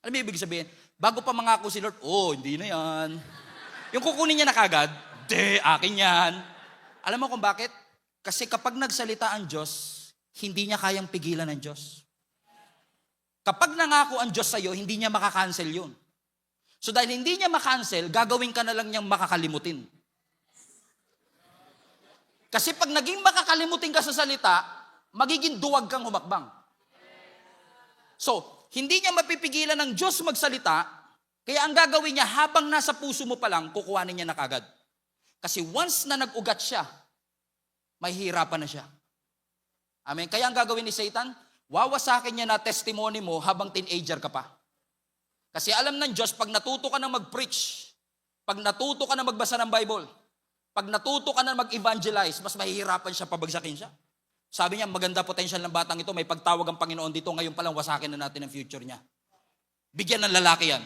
Alam mo ibig sabihin? Bago pa mangako si Lord, hindi na yan. Yung kukunin niya na kagad, akin yan. Alam mo kung bakit? Kasi kapag nagsalita ang Diyos, hindi niya kayang pigilan ng Diyos. Kapag nangako ang Diyos sa'yo, hindi niya makakancel yun. So dahil hindi niya makancel, gagawin ka na lang niyang makakalimutin. Kasi pag naging makakalimutin ka sa salita, magiging duwag kang humakbang. So, hindi niya mapipigilan ng Diyos magsalita, kaya ang gagawin niya habang nasa puso mo pa lang, kukuhanin niya na kagad. Kasi once na nag-ugat siya, mahihirapan na siya. Amen? Kaya ang gagawin ni Satan, wawasakin niya na testimony mo habang teenager ka pa. Kasi alam ng Diyos, pag natuto ka na mag-preach, pag natuto ka na magbasa ng Bible, pag natuto ka na mag-evangelize, mas mahihirapan siya, pabagsakin siya. Sabi niya, maganda potential ng batang ito, may pagtawag ang Panginoon dito, ngayon pa lang wasakin na natin ang future niya. Bigyan ng lalaki yan.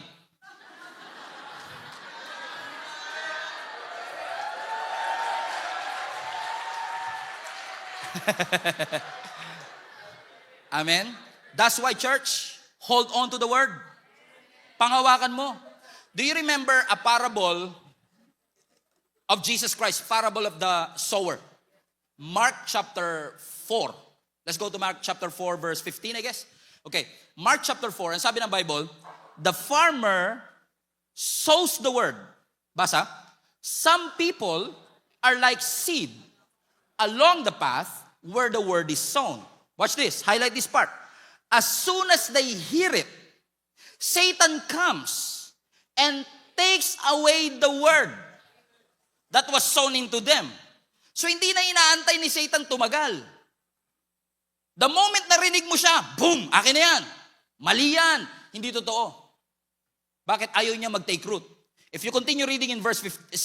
Amen? That's why, church, hold on to the word. Panghawakan mo. Do you remember a parable of Jesus Christ? Parable of the sower. Mark chapter 4. Let's go to Mark chapter 4 verse 15, I guess. Okay, Mark chapter 4, ang sabi ng Bible, the farmer sows the word. Basa, some people are like seed along the path where the word is sown. Watch this, highlight this part. As soon as they hear it, Satan comes and takes away the word that was sown into them. So hindi na inaantay ni Satan tumagal. The moment narinig mo siya, boom, akin na yan. Mali yan. Hindi totoo. Bakit ayaw niya mag-take root? If you continue reading in verse 16,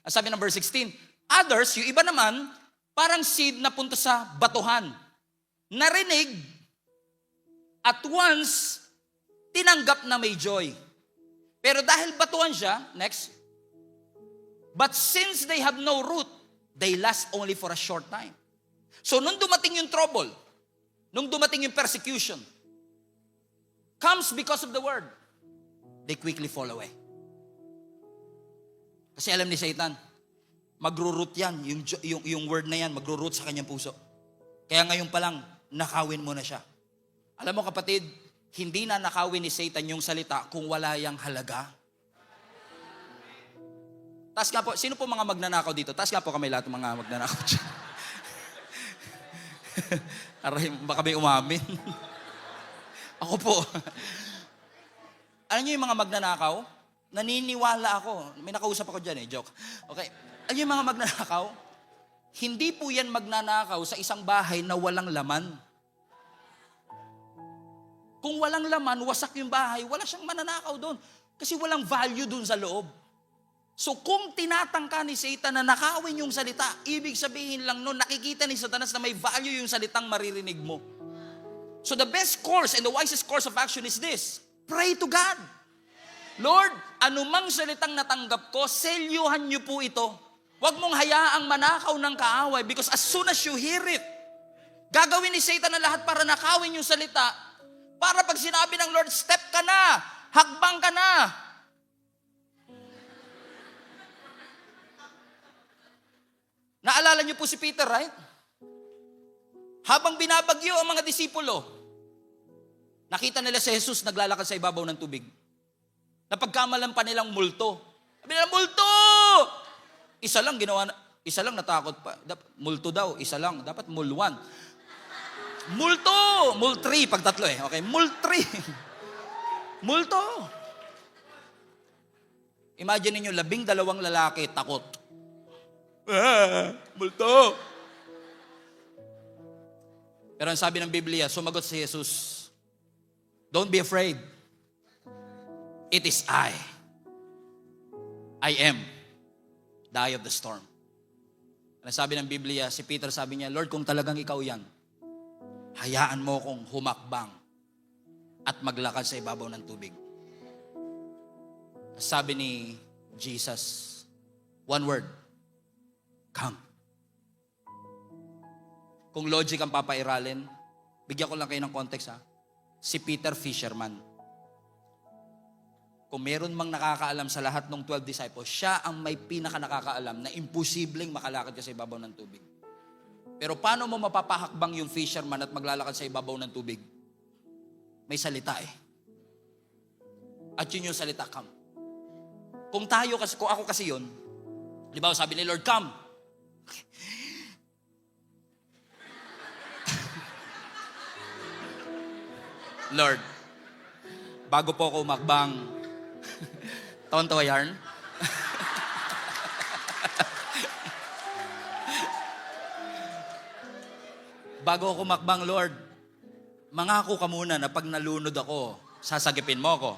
sabi ng verse 16, others, yung iba naman, parang seed na punta sa batuhan. Narinig, at once, tinanggap na may joy. Pero dahil batuhan siya, next, but since they have no root, they last only for a short time. So, nung dumating yung trouble, nung dumating yung persecution, comes because of the word, they quickly fall away. Kasi alam ni Satan, magro-root yan, yung word na yan, magro-root sa kanyang puso. Kaya ngayon pa lang, nakawin mo na siya. Alam mo kapatid, hindi na nakawin ni Satan yung salita kung wala yang halaga. Taas nga po, sino po mga magnanakaw dito? Taas nga po kami lahat ng mga magnanakaw dyan. Aray, baka may umamin. Ako po. Alam niyo yung mga magnanakaw? Naniniwala ako. May nakausap ako dyan joke. Okay. Alam niyo yung mga magnanakaw? Hindi po yan magnanakaw sa isang bahay na walang laman. Kung walang laman, wasak yung bahay, wala siyang mananakaw doon. Kasi walang value doon sa loob. So kung tinatangka ni Satan na nakawin yung salita, ibig sabihin lang nun, nakikita ni Satanas na may value yung salitang maririnig mo. So the best course and the wisest course of action is this. Pray to God. Lord, anumang salitang natanggap ko, selyuhan niyo po ito. Huwag mong hayaang manakaw ng kaaway because as soon as you hear it, gagawin ni Satan na lahat para nakawin yung salita. Para pag sinabi ng Lord, step ka na, hakbang ka na. Naalala niyo po si Peter, right? Habang binabagyo ang mga disipulo, nakita nila si Jesus naglalakad sa ibabaw ng tubig. Napagkamalan pa nilang multo. Sabi nila, multo! Isa lang ginawa, isa lang natakot pa. Multo daw, isa lang. Dapat mulwan. Multo! Mul-3 pag tatlo eh. Okay, mul-3. Multo. Imagine niyo 12 lalaki takot. Multo. Pero ang sabi ng Biblia, sumagot si Jesus, don't be afraid. It is I am the eye of the storm. Sabi ng Biblia, si Peter sabi niya, Lord, kung talagang ikaw yan, hayaan mo kong humakbang at maglakad sa ibabaw ng tubig. Sabi ni Jesus, one word, come. Kung logic ang papairalin, bigyan ko lang kayo ng context ha. Si Peter, fisherman. Kung meron mang nakakaalam sa lahat ng 12 disciples, siya ang may pinaka nakakaalam na imposibleng makalakad ka sa ibabaw ng tubig. Pero paano mo mapapahakbang yung fisherman at maglalakad sa ibabaw ng tubig? May salita eh. At yun yung salita, come. Kung ako kasi yun, di ba sabi ni Lord, come. Lord, bago po ako umakbang, tawan-tawa yarn. Bago ako makbang, Lord, mangako ka muna na pag nalunod ako, sasagipin mo ako.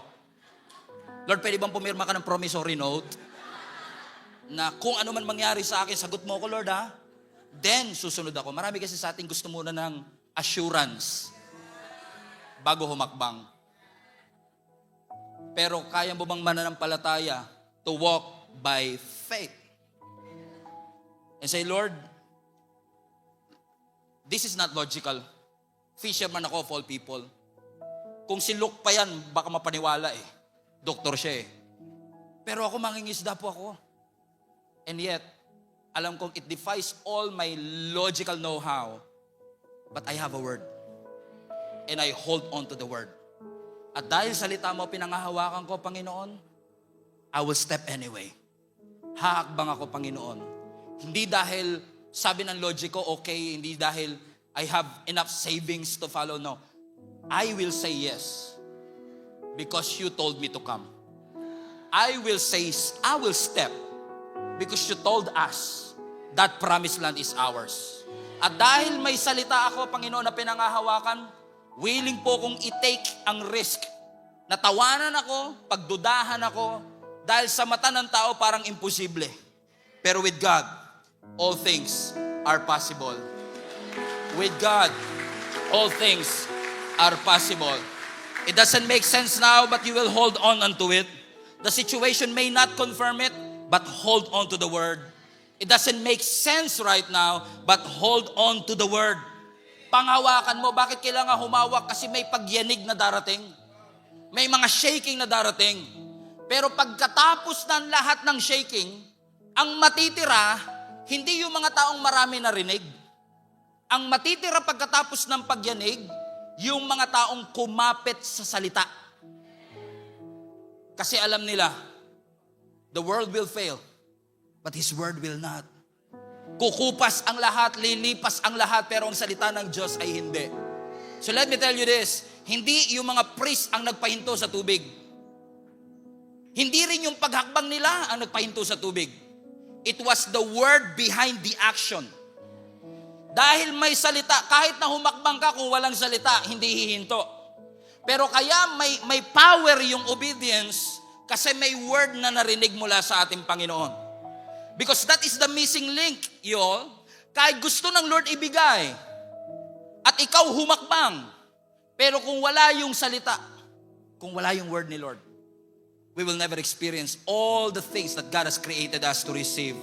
Lord, pwede bang pumirma ka ng promissory note na kung ano man mangyari sa akin, sagot mo ako, Lord, ha? Then, susunod ako. Marami kasi sa ating gusto muna ng assurance bago humakbang. Pero kaya mo bang mananampalataya to walk by faith? And say, Lord, this is not logical. Fisherman ako of all people. Kung si Luke pa yan, baka mapaniwala eh. Doktor siya eh. Pero ako mangingisda po ako. And yet, alam kong it defies all my logical know-how. But I have a word. And I hold on to the word. At dahil salita mo, pinangahawakan ko, Panginoon, I will step anyway. Haakbang ako, Panginoon. Hindi dahil sabi ng logic ko, okay, hindi dahil I have enough savings to follow, no. I will say yes because you told me to come. I will step because you told us that promised land is ours. At dahil may salita ako, Panginoon, na pinangahawakan, willing po kong i-take ang risk. Natawanan ako, pagdudahan ako, dahil sa mata ng tao parang imposible. Pero with God, all things are possible. With God, all things are possible. It doesn't make sense now, but you will hold on unto it. The situation may not confirm it, but hold on to the word. It doesn't make sense right now, but hold on to the word. Panghawakan mo. Bakit kailangan humawak? Kasi may pagyanig na darating. May mga shaking na darating. Pero pagkatapos ng lahat ng shaking, ang matitira, hindi yung mga taong marami narinig. Ang matitira pagkatapos ng pagyanig, yung mga taong kumapit sa salita. Kasi alam nila, the world will fail, but His word will not. Kukupas ang lahat, lilipas ang lahat, pero ang salita ng Diyos ay hindi. So let me tell you this, hindi yung mga priest ang nagpahinto sa tubig. Hindi rin yung paghakbang nila ang nagpahinto sa tubig. It was the word behind the action. Dahil may salita, kahit na humakbang ka kung walang salita, hindi hihinto. Pero kaya may power yung obedience kasi may word na narinig mula sa ating Panginoon. Because that is the missing link, y'all. Kahit gusto ng Lord ibigay, at ikaw humakbang, pero kung wala yung salita, kung wala yung word ni Lord, we will never experience all the things that God has created us to receive.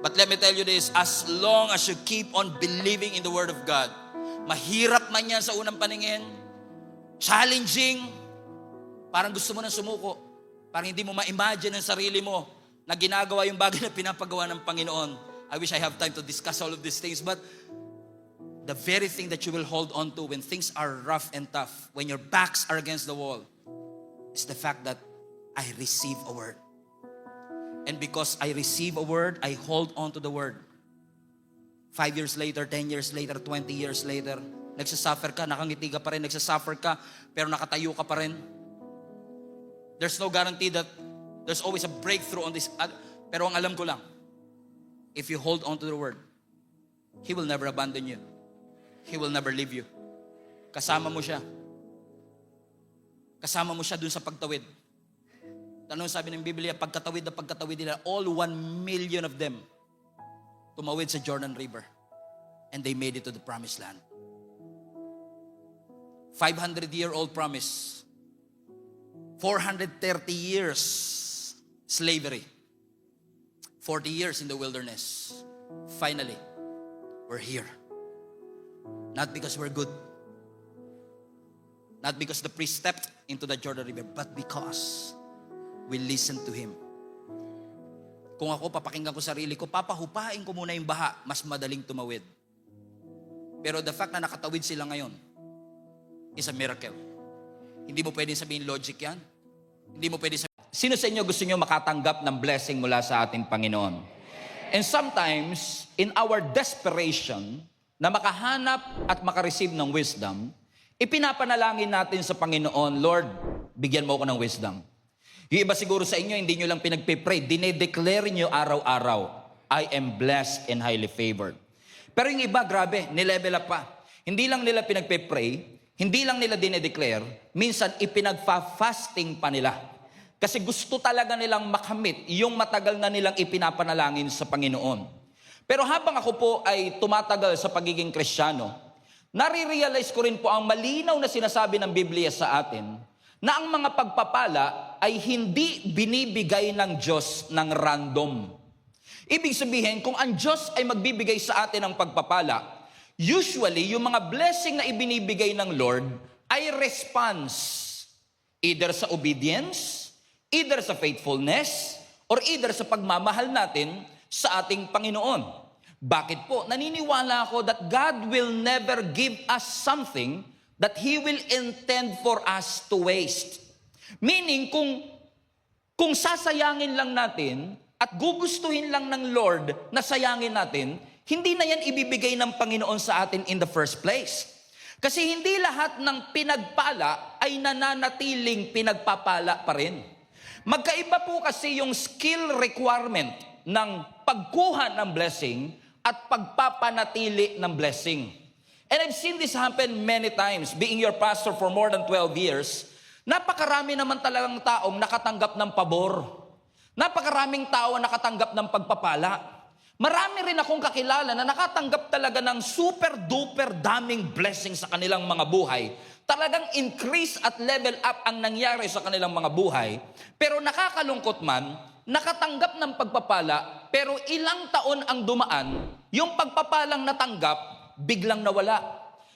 But let me tell you this, as long as you keep on believing in the word of God, mahirap man yan sa unang paningin, challenging, parang gusto mo nang sumuko, parang hindi mo ma-imagine ang sarili mo, na ginagawa yung bagay na pinapagawa ng Panginoon. I wish I have time to discuss all of these things, but the very thing that you will hold on to when things are rough and tough, when your backs are against the wall, is the fact that I receive a word. And because I receive a word, I hold on to the word. 5 years later, 10 years later, 20 years later, nagsasuffer ka, nakangiti ka pa rin, nagsasuffer ka, pero nakatayo ka pa rin. There's no guarantee that there's always a breakthrough on this. Pero ang alam ko lang, if you hold on to the word, He will never abandon you. He will never leave you. Kasama mo siya. Kasama mo siya dun sa pagtawid. Tanong sabi ng Biblia, pagkatawid nila, all 1 million of them tumawid sa Jordan River. And they made it to the promised land. 500-year-old promise. 430 years slavery. 40 years in the wilderness. Finally, we're here. Not because we're good. Not because the priest stepped into the Jordan River, but because we listened to Him. Kung ako, papakinggan ko sarili ko, papahupain ko muna yung baha, mas madaling tumawid. Pero the fact na nakatawid sila ngayon is a miracle. Hindi mo pwedeng sabihin logic yan. Hindi mo pwedeng sabihin. Sino sa inyo gusto nyo makatanggap ng blessing mula sa ating Panginoon? And sometimes, in our desperation, na makahanap at makareceive ng wisdom, ipinapanalangin natin sa Panginoon, Lord, bigyan mo ako ng wisdom. Yung iba siguro sa inyo, hindi nyo lang pinagpipray, dinedeclare nyo araw-araw, I am blessed and highly favored. Pero yung iba, grabe, nilevel up pa. Hindi lang nila pinagpipray, hindi lang nila dinedeclare, minsan ipinagfa-fasting pa nila. Kasi gusto talaga nilang makamit yung matagal na nilang ipinapanalangin sa Panginoon. Pero habang ako po ay tumatagal sa pagiging Kristiyano, nare-realize ko rin po ang malinaw na sinasabi ng Biblia sa atin na ang mga pagpapala ay hindi binibigay ng Diyos ng random. Ibig sabihin, kung ang Diyos ay magbibigay sa atin ng pagpapala, usually yung mga blessing na ibinibigay ng Lord ay response. Either sa obedience, either sa faithfulness, or either sa pagmamahal natin sa ating Panginoon. Bakit po? Naniniwala ako that God will never give us something that He will intend for us to waste. Meaning, kung sasayangin lang natin at gugustuhin lang ng Lord na sayangin natin, hindi na yan ibibigay ng Panginoon sa atin in the first place. Kasi hindi lahat ng pinagpala ay nananatiling pinagpapala pa rin. Magkaiba po kasi yung skill requirement ng pagkuha ng blessing at pagpapanatili ng blessing. And I've seen this happen many times. Being your pastor for more than 12 years, napakarami naman talagang taong nakatanggap ng pabor. Napakaraming tao nakatanggap ng pagpapala. Marami rin akong kakilala na nakatanggap talaga ng super duper daming blessing sa kanilang mga buhay. Talagang increase at level up ang nangyari sa kanilang mga buhay. Pero nakakalungkot man, nakatanggap ng pagpapala, pero ilang taon ang dumaan, yung pagpapalang natanggap, biglang nawala.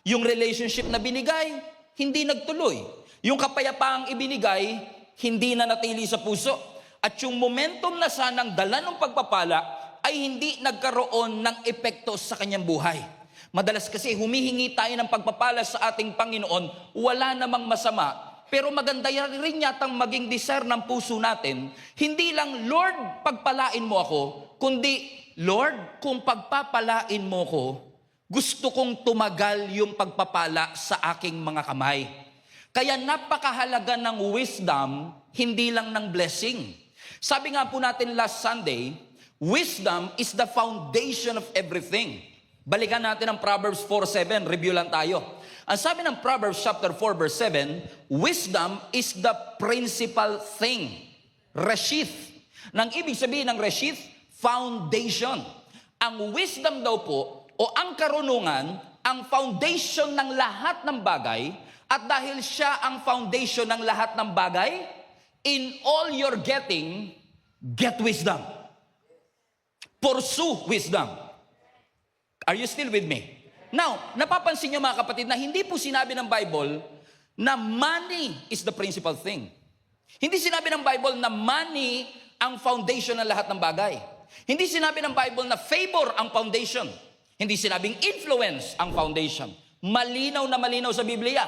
Yung relationship na binigay, hindi nagtuloy. Yung kapayapaang ibinigay, hindi na natili sa puso. At yung momentum na sanang dala ng pagpapala, ay hindi nagkaroon ng epekto sa kanyang buhay. Madalas kasi humihingi tayo ng pagpapala sa ating Panginoon, wala namang masama, pero maganda rin yatang maging desire ng puso natin, hindi lang, Lord, pagpalain mo ako, kundi, Lord, kung pagpapalain mo ko, gusto kong tumagal yung pagpapala sa aking mga kamay. Kaya napakahalaga ng wisdom, hindi lang ng blessing. Sabi nga po natin last Sunday, wisdom is the foundation of everything. Balikan natin ang Proverbs 4:7, review lang tayo. Ang sabi ng Proverbs chapter 4 verse 7, wisdom is the principal thing. Reshith. Nang ibig sabihin ng reshith, foundation. Ang wisdom daw po, o ang karunungan, ang foundation ng lahat ng bagay, at dahil siya ang foundation ng lahat ng bagay, in all you're getting, get wisdom. Pursue wisdom. Are you still with me? Now, napapansin niyo mga kapatid na hindi po sinabi ng Bible na money is the principal thing. Hindi sinabi ng Bible na money ang foundation ng lahat ng bagay. Hindi sinabi ng Bible na favor ang foundation. Hindi sinabing influence ang foundation. Malinaw na malinaw sa Biblia.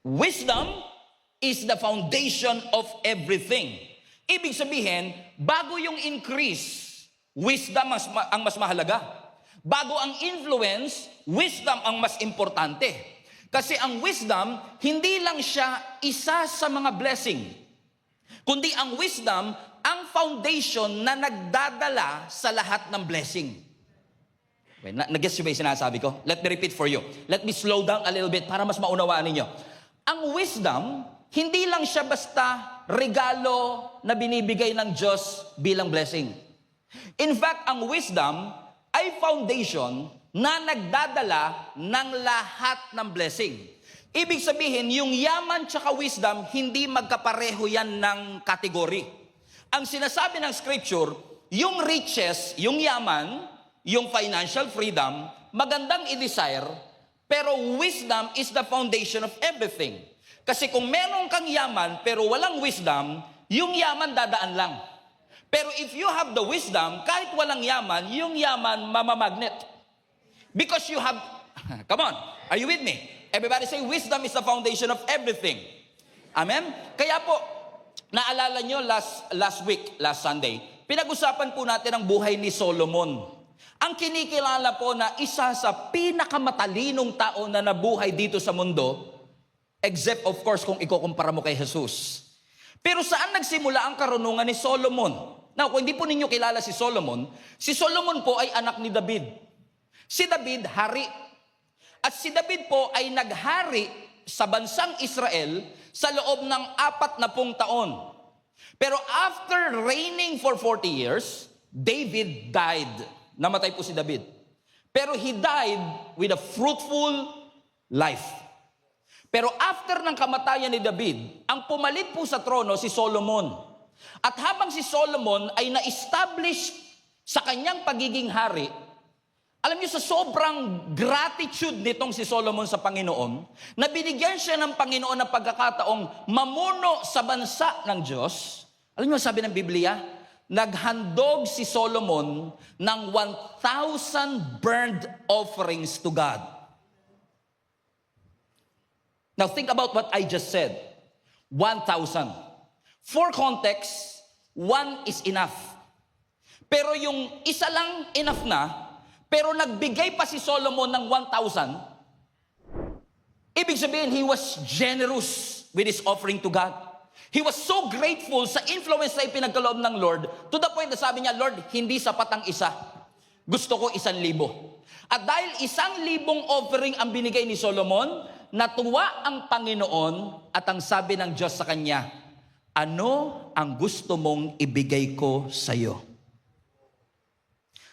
Wisdom is the foundation of everything. Ibig sabihin, bago yung increase, wisdom ang mas mahalaga. Bago ang influence, wisdom ang mas importante. Kasi ang wisdom, hindi lang siya isa sa mga blessing, kundi ang wisdom, ang foundation na nagdadala sa lahat ng blessing. Okay, nag-guess nyo ba yung sinasabi ko? Let me repeat for you. Let me slow down a little bit para mas maunawaan ninyo. Ang wisdom, hindi lang siya basta regalo na binibigay ng Diyos bilang blessing. In fact, ang wisdom ay foundation na nagdadala ng lahat ng blessing. Ibig sabihin, yung yaman tsaka wisdom, hindi magkapareho yan ng kategory. Ang sinasabi ng scripture, yung riches, yung yaman, yung financial freedom, magandang i-desire, pero wisdom is the foundation of everything. Kasi kung meron kang yaman pero walang wisdom, yung yaman dadaan lang. Pero if you have the wisdom, kahit walang yaman, yung yaman mamamagnet. Because you have, come on, are you with me? Everybody say, wisdom is the foundation of everything. Amen? Kaya po, naalala nyo last week, last Sunday, pinag-usapan po natin ang buhay ni Solomon. Ang kinikilala po na isa sa pinakamatalinong tao na nabuhay dito sa mundo, except of course kung ikukumpara mo kay Jesus. Pero saan nagsimula ang karunungan ni Solomon? Now, kung hindi po ninyo kilala si Solomon po ay anak ni David. Si David, hari. At si David po ay naghari sa bansang Israel sa loob ng 40 taon. Pero after reigning for 40 years, David died. Namatay po si David. Pero he died with a fruitful life. Pero after ng kamatayan ni David, ang pumalit po sa trono si Solomon. At habang si Solomon ay na-establish sa kanyang pagiging hari, alam niyo sa sobrang gratitude nitong si Solomon sa Panginoon, na binigyan siya ng Panginoon ng pagkakataong mamuno sa bansa ng Diyos. Alam niyo sabi ng Biblia, naghandog si Solomon ng 1,000 burnt offerings to God. Now think about what I just said. 1,000. For context, 1 is enough. Pero yung isa lang enough na, pero nagbigay pa si Solomon ng 1,000, ibig sabihin, he was generous with his offering to God. He was so grateful sa influence na ipinagkaloob ng Lord, to the point na sabi niya, Lord, hindi sapat ang isa. Gusto ko 1,000. At dahil 1,000 offering ang binigay ni Solomon, natuwa ang Panginoon at ang sabi ng Diyos sa kanya, ano ang gusto mong ibigay ko sa iyo?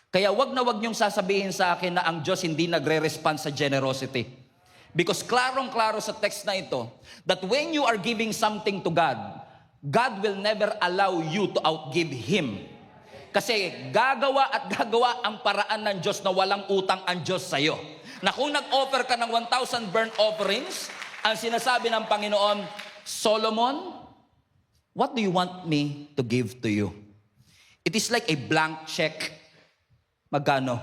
Kaya wag na wag niyong sasabihin sa akin na ang Diyos hindi nagre-respond sa generosity. Because klarong-klaro sa text na ito, that when you are giving something to God, God will never allow you to outgive Him. Kasi gagawa at gagawa ang paraan ng Diyos na walang utang ang Diyos sa iyo. Na kung nag-offer ka ng 1,000 burnt offerings, ang sinasabi ng Panginoon, Solomon, what do you want me to give to you? It is like a blank check. Magkano?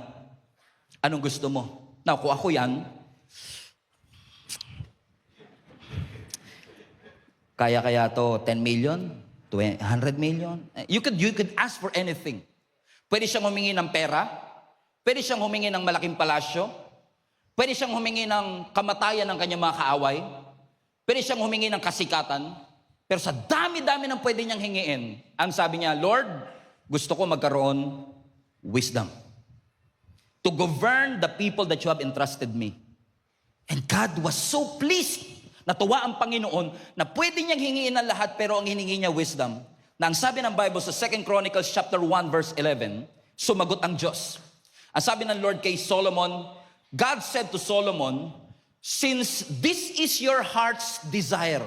Anong gusto mo? Now, kung ako yan, kaya to 10 million, 100 million. You could ask for anything. Pwede siyang humingi ng pera, pwede siyang humingi ng malaking palasyo, pwede siyang humingi ng kamatayan ng kanyang mga kaaway, pwede siyang humingi ng kasikatan. Pero sa dami-dami ng pwede niyang hingiin, ang sabi niya, Lord, gusto ko magkaroon wisdom to govern the people that you have entrusted me. And God was so pleased. Natuwa ang Panginoon na pwede niyang hingiin ang lahat, pero ang hiningi niya wisdom. Na ang sabi ng Bible sa 2 Chronicles chapter 1 verse 11, sumagot ang Diyos. Ang sabi ng Lord kay Solomon, God said to Solomon, since this is your heart's desire,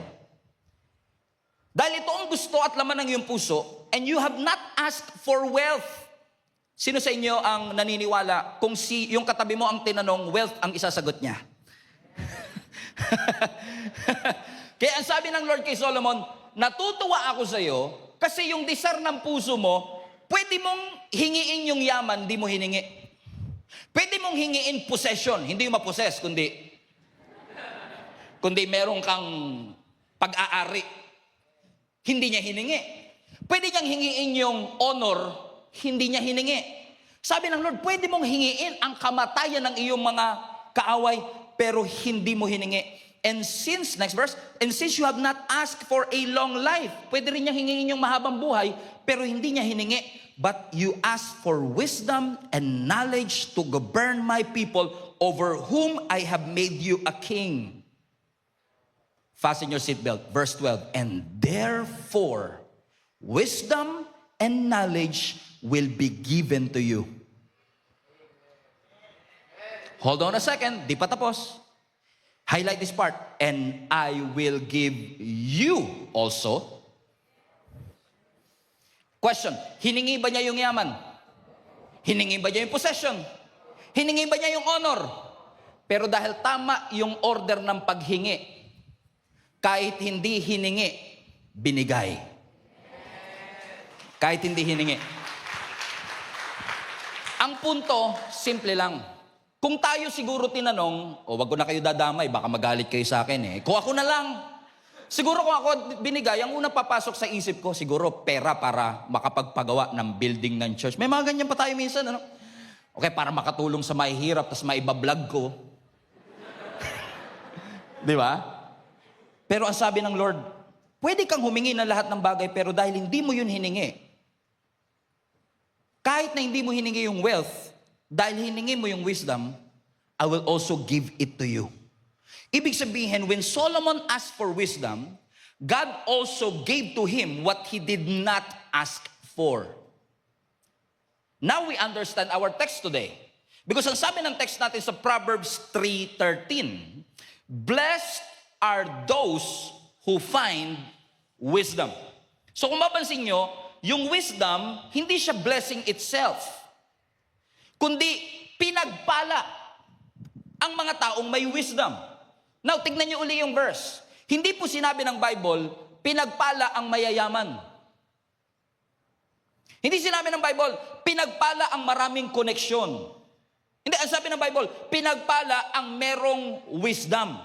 dahil ito ang gusto at laman ng iyong puso, and you have not asked for wealth. Sino sa inyo ang naniniwala kung yung katabi mo ang tinanong, wealth ang isasagot niya? Kaya ang sabi ng Lord kay Solomon, natutuwa ako sa iyo kasi yung desire ng puso mo, pwede mong hingiin yung yaman, di mo hiningi. Pwede mong hingiin possession, hindi yung ma-possess, kundi meron kang pag-aari. Hindi niya hiningi. Pwede niyang hingiin yung honor, hindi niya hiningi. Sabi ng Lord, pwede mong hingiin ang kamatayan ng iyong mga kaaway, pero hindi mo hiningi. And since, next verse, and since you have not asked for a long life, pwede rin niyang hingingin yung mahabang buhay, pero hindi niya hiningi. But you ask for wisdom and knowledge to govern my people over whom I have made you a king. Fasten your seatbelt. Verse 12. And therefore, wisdom and knowledge will be given to you. Hold on a second, di pa tapos. Highlight this part. And I will give you also. Question, hiningi ba niya yung yaman? Hiningi ba niya yung possession? Hiningi ba niya yung honor? Pero dahil tama yung order ng paghingi, kahit hindi hiningi, binigay. Kahit hindi hiningi. Ang punto, simple lang. Kung tayo siguro tinanong, wag ko na kayo dadamay, baka magalit kayo sa akin Kung ako na lang, siguro kung ako binigay, ang unang papasok sa isip ko, siguro pera para makapagpagawa ng building ng church. May mga ganyan pa tayo minsan, ano? Okay, para makatulong sa mahihirap, tapos maibablog ko. Di ba? Pero ang sabi ng Lord, pwede kang humingi ng lahat ng bagay, pero dahil hindi mo yun hiningi, kahit na hindi mo hiningi yung wealth, dahil hiningi mo yung wisdom, I will also give it to you. Ibig sabihin, when Solomon asked for wisdom, God also gave to him what he did not ask for. Now we understand our text today. Because ang sabi ng text natin sa Proverbs 3:13, blessed are those who find wisdom. So kung mapansin nyo, yung wisdom, hindi siya blessing itself, kundi pinagpala ang mga taong may wisdom. Now, tignan niyo uli yung verse. Hindi po sinabi ng Bible, pinagpala ang mayayaman. Hindi sinabi ng Bible, pinagpala ang maraming koneksyon. Hindi, ang sabi ng Bible, pinagpala ang merong wisdom.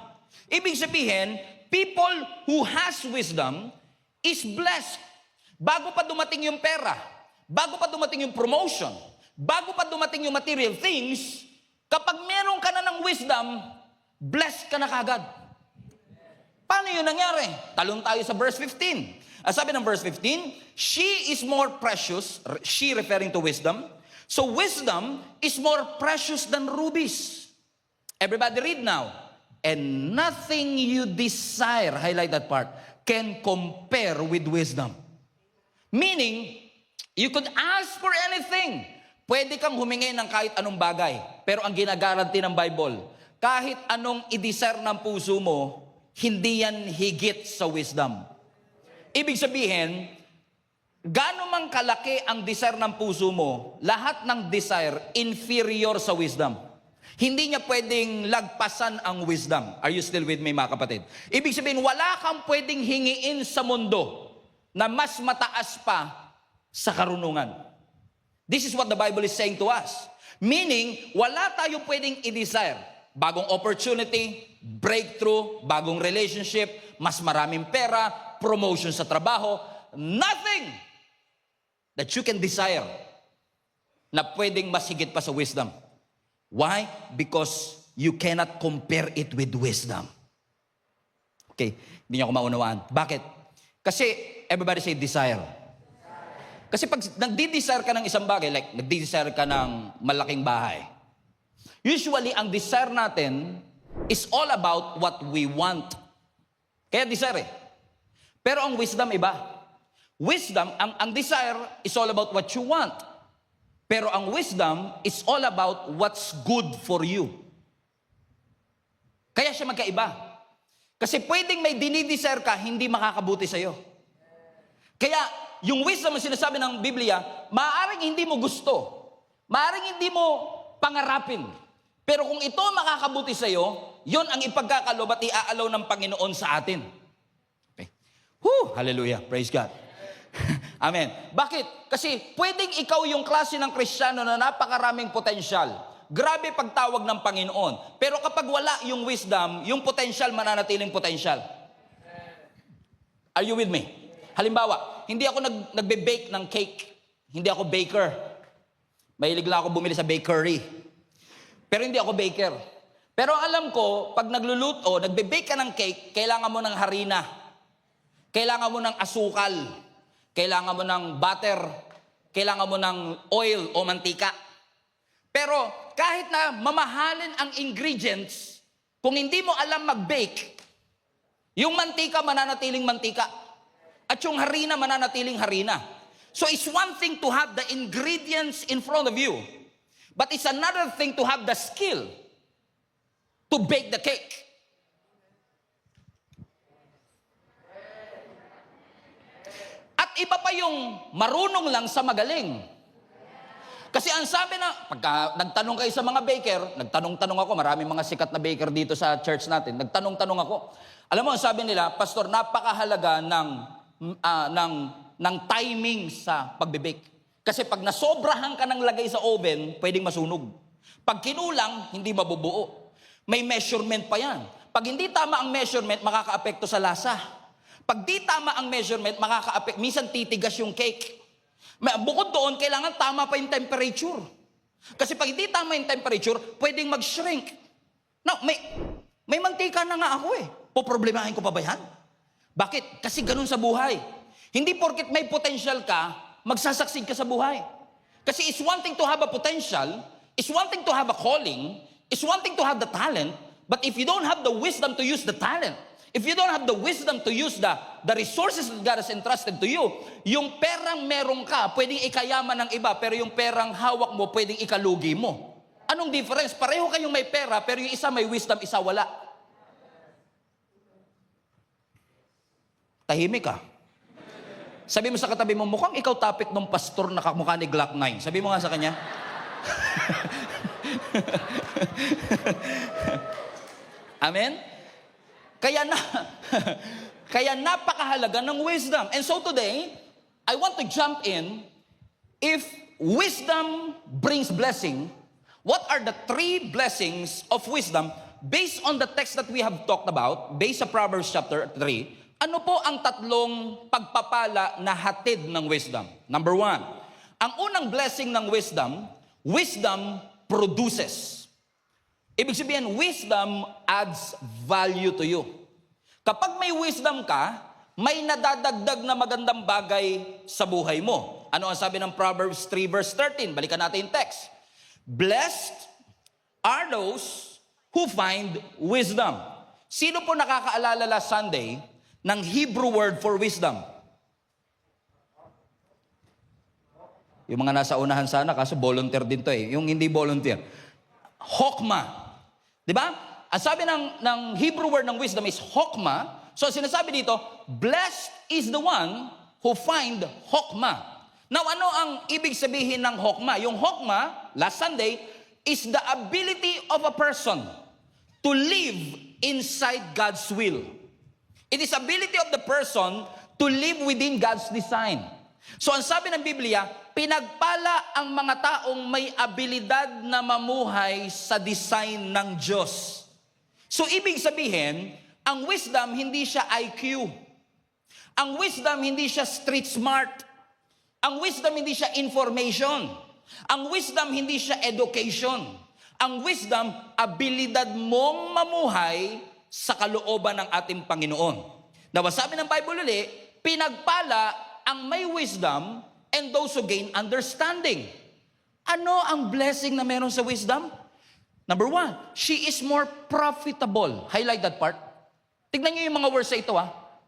Ibig sabihin, people who has wisdom is blessed. Bago pa dumating yung pera, bago pa dumating yung promotion, bago pa dumating yung material things, kapag meron ka na ng wisdom, blessed ka na kagad. Paano yun nangyari? Talon tayo sa verse 15. Sabi ng verse 15, she is more precious, she referring to wisdom, so wisdom is more precious than rubies. Everybody read now. And nothing you desire, highlight that part, can compare with wisdom. Meaning, you could ask for anything. Pwede kang humingi ng kahit anong bagay. Pero ang ginagaranti ng Bible, kahit anong i-desire ng puso mo, hindi yan higit sa wisdom. Ibig sabihin, gaano mang kalaki ang desire ng puso mo, lahat ng desire inferior sa wisdom. Hindi niya pwedeng lagpasan ang wisdom. Are you still with me, mga kapatid? Ibig sabihin, wala kang pwedeng hingiin sa mundo na mas mataas pa sa karunungan. This is what the Bible is saying to us. Meaning, wala tayo pwedeng i-desire. Bagong opportunity, breakthrough, bagong relationship, mas maraming pera, promotion sa trabaho. Nothing that you can desire na pwedeng mas higit pa sa wisdom. Why? Because you cannot compare it with wisdom. Okay, hindi niyo ako maunawaan. Bakit? Kasi everybody say desire. Kasi pag nagdi-desire ka ng isang bagay, like nagdi-desire ka ng malaking bahay, usually ang desire natin is all about what we want. Kaya desire Pero ang wisdom iba. Wisdom, ang desire is all about what you want. Pero ang wisdom is all about what's good for you. Kaya siya magkaiba. Kasi pwedeng may dinidesire ka, hindi makakabuti sa'yo. Kaya, yung wisdom na sinasabi ng Biblia, maaaring hindi mo gusto, maaaring hindi mo pangarapin. Pero kung ito makakabuti sa'yo, yon ang ipagkakalob at iaalaw ng Panginoon sa atin. Okay. Hallelujah. Praise God. Amen. Bakit? Kasi pwedeng ikaw yung klase ng Kristiyano na napakaraming potensyal. Grabe pagtawag ng Panginoon. Pero kapag wala yung wisdom, yung potential mananatiling potential. Are you with me? Halimbawa, hindi ako nagbe-bake ng cake. Hindi ako baker. Mahilig lang ako bumili sa bakery. Pero hindi ako baker. Pero alam ko, pag nagluluto, nagbe-bake ka ng cake, kailangan mo ng harina. Kailangan mo ng asukal. Kailangan mo ng butter. Kailangan mo ng oil o mantika. Pero kahit na mamahalin ang ingredients, kung hindi mo alam mag-bake, yung mantika mananatiling mantika. At yung harina mananatiling harina. So it's one thing to have the ingredients in front of you, but it's another thing to have the skill to bake the cake. At iba pa yung marunong lang sa magaling. Kasi ang sabi na, pagka nagtanong kayo sa mga baker, nagtanong-tanong ako, maraming mga sikat na baker dito sa church natin, nagtanong-tanong ako. Alam mo, ang sabi nila, Pastor, napakahalaga ng timing sa pagbe-bake. Kasi pag nasobrahan ka ng lagay sa oven, pwedeng masunog. Pag kinulang, hindi mabubuo. May measurement pa yan. Pag hindi tama ang measurement, makaka-apekto sa lasa. Pag di tama ang measurement, makaka-apekto. Minsan titigas yung cake. Bukod doon, kailangan tama pa yung temperature. Kasi pag hindi tama yung temperature, pwedeng mag-shrink. Now, may mantika na nga ako eh. Poproblemahin ko pa ba yan? Bakit? Kasi ganun sa buhay. Hindi porket may potential ka, magsasucceed ka sa buhay. Kasi it's one thing to have a potential, it's one thing to have a calling, it's one thing to have the talent, but if you don't have the wisdom to use the talent, if you don't have the wisdom to use the resources that God has entrusted to you, yung perang meron ka, pwedeng ikayaman ng iba, pero yung perang hawak mo, pwedeng ikalugi mo. Anong difference? Pareho kayong may pera, pero yung isa may wisdom, isa wala. Tahimik ka. Sabi mo sa katabi mo, mukhang ikaw topic ng pastor na kamukha ni Glock 9. Sabi mo nga sa kanya. Amen? Kaya napakahalaga ng wisdom. And so today, I want to jump in. If wisdom brings blessing, what are the 3 blessings of wisdom based on the text that we have talked about, based sa Proverbs chapter 3? Ano po ang 3 pagpapala na hatid ng wisdom? Number 1, ang unang blessing ng wisdom, wisdom produces. Ibig sabihin, wisdom adds value to you. Kapag may wisdom ka, may nadadagdag na magandang bagay sa buhay mo. Ano ang sabi ng Proverbs 3 verse 13? Balikan natin yung text. Blessed are those who find wisdom. Sino po nakakaalala last Sunday ng Hebrew word for wisdom? Yung mga nasa unahan sana, kaso volunteer din to eh. Yung hindi volunteer. Hokma. Diba? Ang sabi ng Hebrew word ng wisdom is hokma. So sinasabi dito, blessed is the one who find hokma. Now, ano ang ibig sabihin ng hokma? Yung hokma, last Sunday, is the ability of a person to live inside God's will. It is ability of the person to live within God's design. So ang sabi ng Biblia, pinagpala ang mga taong may abilidad na mamuhay sa design ng Diyos. So ibig sabihin, ang wisdom hindi siya IQ. Ang wisdom hindi siya street smart. Ang wisdom hindi siya information. Ang wisdom hindi siya education. Ang wisdom, abilidad mong mamuhay sa kalooban ng ating Panginoon. Now, sabi ng Bible ulit, pinagpala ang may wisdom and those who gain understanding. Ano ang blessing na meron sa wisdom? Number 1, she is more profitable. Highlight that part. Tignan niyo yung mga words sa ito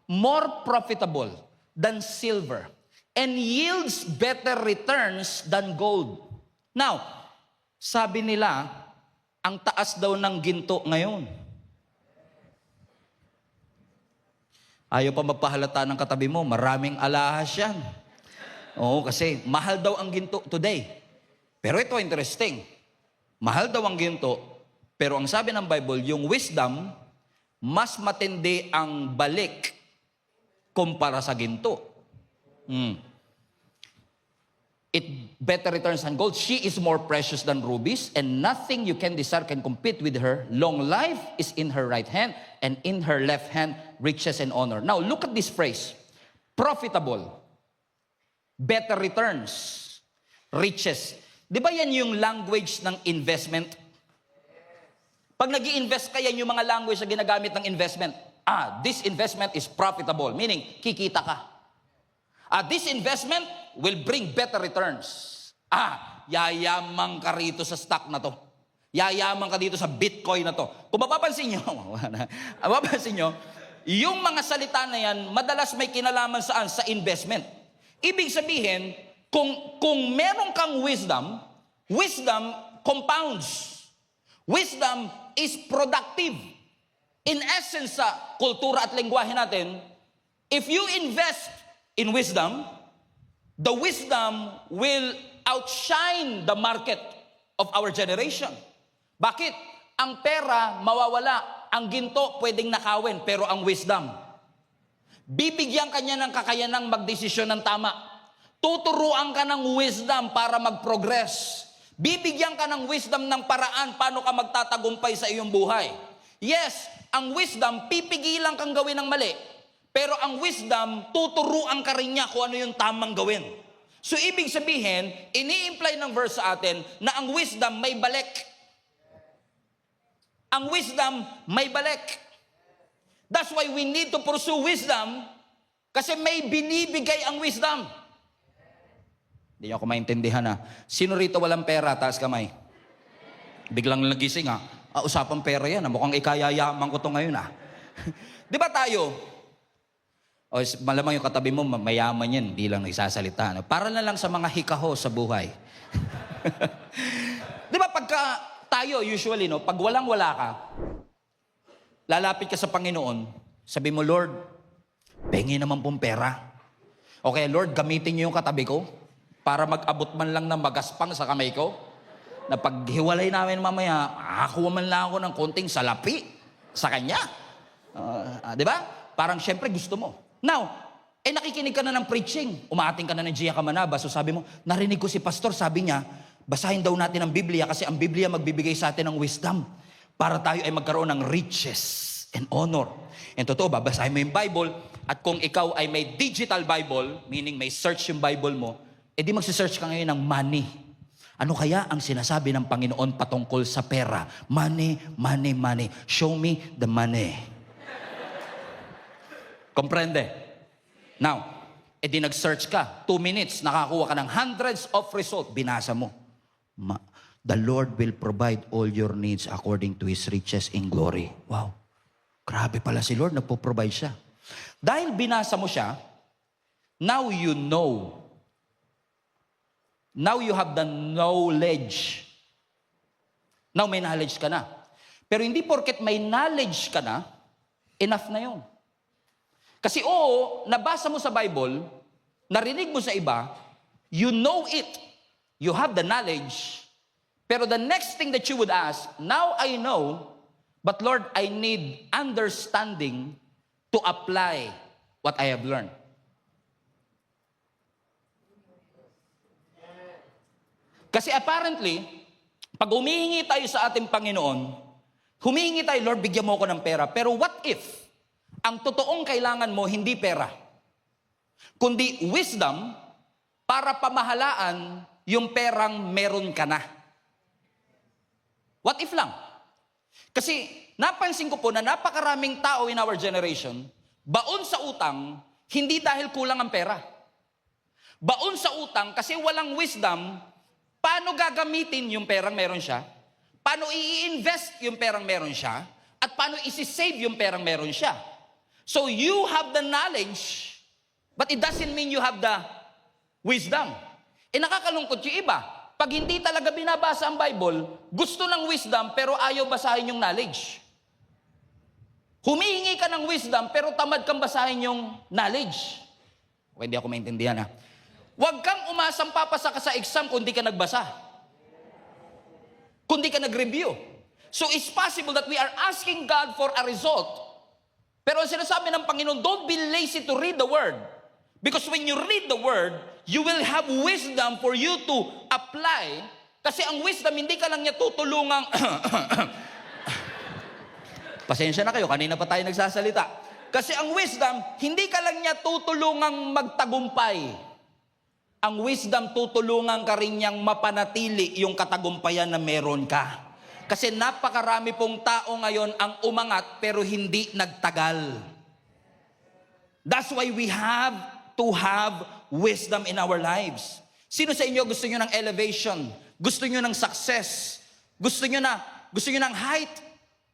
More profitable than silver and yields better returns than gold. Now, sabi nila, ang taas daw ng ginto ngayon. Ayaw pa magpahalata ng katabi mo, maraming alahas yan. Oo, kasi mahal daw ang ginto today. Pero ito interesting. Mahal daw ang ginto, pero ang sabi ng Bible, yung wisdom, mas matindi ang balik kumpara sa ginto. It better returns than gold. She is more precious than rubies, and nothing you can desire can compete with her. Long life is in her right hand, and in her left hand, riches and honor. Now, look at this phrase. Profitable. Better returns. Riches. Di ba yan yung language ng investment? Pag nag-i-invest ka, yan yung mga language na ginagamit ng investment. This investment is profitable, meaning kikita ka. This investment will bring better returns. Yayaman ka rito sa stock na to. Yayaman ka dito sa Bitcoin na to. Kung mapapansin nyo, yung mga salita na yan, madalas may kinalaman saan? Sa investment. Ibig sabihin, kung meron kang wisdom, wisdom compounds. Wisdom is productive. In essence, sa kultura at lengguwahe natin, if you invest in wisdom, the wisdom will outshine the market of our generation. Bakit? Ang pera mawawala, ang ginto pwedeng nakawin, pero ang wisdom, bibigyan ka niya ng kakayanang magdesisyon ng tama. Tuturuan ka ng wisdom para mag-progress. Bibigyan ka ng wisdom ng paraan paano ka magtatagumpay sa iyong buhay. Yes, ang wisdom, pipigilan kang gawin ng mali. Pero ang wisdom, tuturuan ka rin niya kung ano yung tamang gawin. So ibig sabihin, ini-imply ng verse sa atin na ang wisdom may balik. Ang wisdom may balik. That's why we need to pursue wisdom, kasi may binibigay ang wisdom. Hindi niyo ako maintindihan ha. Sino rito walang pera? Taas kamay. Biglang nagising ha. Usapang pera yan. Mukhang ikayayaman ko to ngayon ha. Di ba tayo? O, malamang yung katabi mo, mayaman yan. Hindi lang nagsasalita. No? Para na lang sa mga hikaho sa buhay. Di ba pagka tayo usually, no, pag walang-wala ka, lalapit ka sa Panginoon, sabi mo, Lord, pengi naman pong pera. Okay, Lord, gamitin niyo yung katabi ko para mag-abot man lang ng magaspang sa kamay ko, na paghiwalay namin mamaya, makakuha man lang ako ng konting salapi sa kanya. Di ba? Parang syempre gusto mo. Now, nakikinig ka na ng preaching, umaating ka na ng Gia Kamanaba, so sabi mo, narinig ko si pastor, sabi niya, basahin daw natin ang Biblia kasi ang Biblia magbibigay sa atin ng wisdom para tayo ay magkaroon ng riches and honor. And totoo, babasahin mo yung Bible, at kung ikaw ay may digital Bible, meaning may search yung Bible mo, di magsisearch ka ngayon ng money. Ano kaya ang sinasabi ng Panginoon patungkol sa pera? Money, money, money. Show me the money. Comprende? Now, di nag-search ka. 2 minutes, nakakuha ka ng hundreds of results. Binasa mo. The Lord will provide all your needs according to His riches in glory. Wow. Grabe pala si Lord, nagpo-provide siya. Dahil binasa mo siya, now you know. Now you have the knowledge. Now may knowledge ka na. Pero hindi porket may knowledge ka na, enough na yun. Kasi nabasa mo sa Bible, narinig mo sa iba, you know it. You have the knowledge. Pero the next thing that you would ask, now I know, but Lord, I need understanding to apply what I have learned. Kasi apparently, pag humihingi tayo sa ating Panginoon, humihingi tayo, Lord, bigyan mo ako ng pera. Pero what if, ang totoong kailangan mo, hindi pera, kundi wisdom para pamahalaan yung perang meron ka na? What if lang? Kasi napansin ko po na napakaraming tao in our generation, baon sa utang, hindi dahil kulang ang pera. Baon sa utang kasi walang wisdom. Paano gagamitin yung perang meron siya? Paano i-invest yung perang meron siya? At paano isi-save yung perang meron siya? So you have the knowledge, but it doesn't mean you have the wisdom. Nakakalungkot yung iba. Pag hindi talaga binabasa ang Bible, gusto ng wisdom pero ayaw basahin yung knowledge. Humihingi ka ng wisdom pero tamad kang basahin yung knowledge. Okay, hindi ako maintindihan ha. Huwag kang umasang papasa ka sa exam kung di ka nagbasa. Kung di ka nag-review. So it's possible that we are asking God for a result. Pero ang sinasabi ng Panginoon, don't be lazy to read the Word. Because when you read the Word, you will have wisdom for you to apply. Kasi ang wisdom, hindi ka lang niya tutulungang... Pasensya na kayo, kanina pa tayo nagsasalita. Kasi ang wisdom, hindi ka lang niya tutulungang magtagumpay. Ang wisdom, tutulungan ka rin niyang mapanatili yung katagumpayan na meron ka. Kasi napakarami pong tao ngayon ang umangat pero hindi nagtagal. That's why we have to have wisdom in our lives. Sino sa inyo gusto nyo ng elevation? Gusto nyo ng success? Gusto nyo ng height?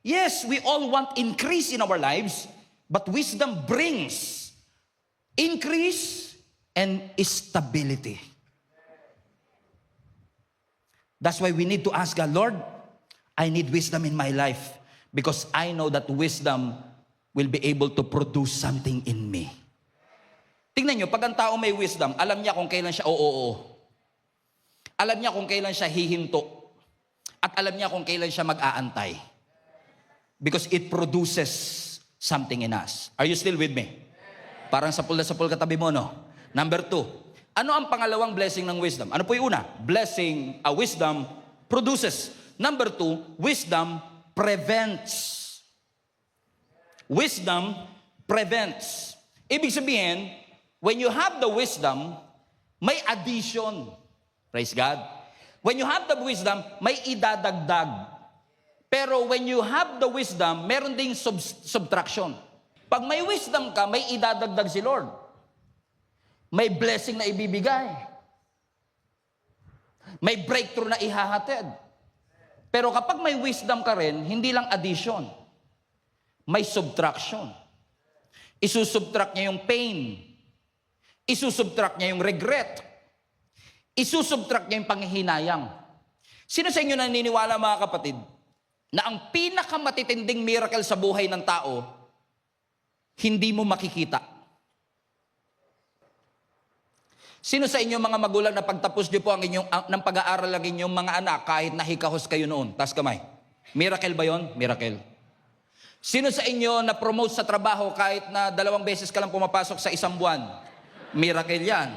Yes, we all want increase in our lives, but wisdom brings increase and stability. That's why we need to ask God, Lord, I need wisdom in my life because I know that wisdom will be able to produce something in me. Tingnan nyo, pag ang tao may wisdom, alam niya kung kailan siya oo. Alam niya kung kailan siya hihinto. At alam niya kung kailan siya mag-aantay. Because it produces something in us. Are you still with me? Parang sapul na sapul katabi mo, no? Number 2. Ano ang pangalawang blessing ng wisdom? Ano po yung una? Wisdom produces. Number 2, wisdom prevents. Wisdom prevents. Ibig sabihin, when you have the wisdom, may addition. Praise God. When you have the wisdom, may idadagdag. Pero when you have the wisdom, meron ding subtraction. Pag may wisdom ka, may idadagdag si Lord. May blessing na ibibigay. May breakthrough na ihahatid. Pero kapag may wisdom ka rin, hindi lang addition. May subtraction. Isusubtract niya yung pain. Isusubtract niya yung regret. Isusubtract niya yung panghihinayang. Sino sa inyo naniniwala, mga kapatid, na ang pinakamatitinding miracle sa buhay ng tao, hindi mo makikita? Sino sa inyo mga magulang na pagtapos niyo po ng pag-aaral ng inyong mga anak kahit nahikahos kayo noon? Taas kamay. Miracle ba yon? Miracle. Sino sa inyo na promote sa trabaho kahit na 2 beses ka lang pumapasok sa isang buwan? Miracle yan.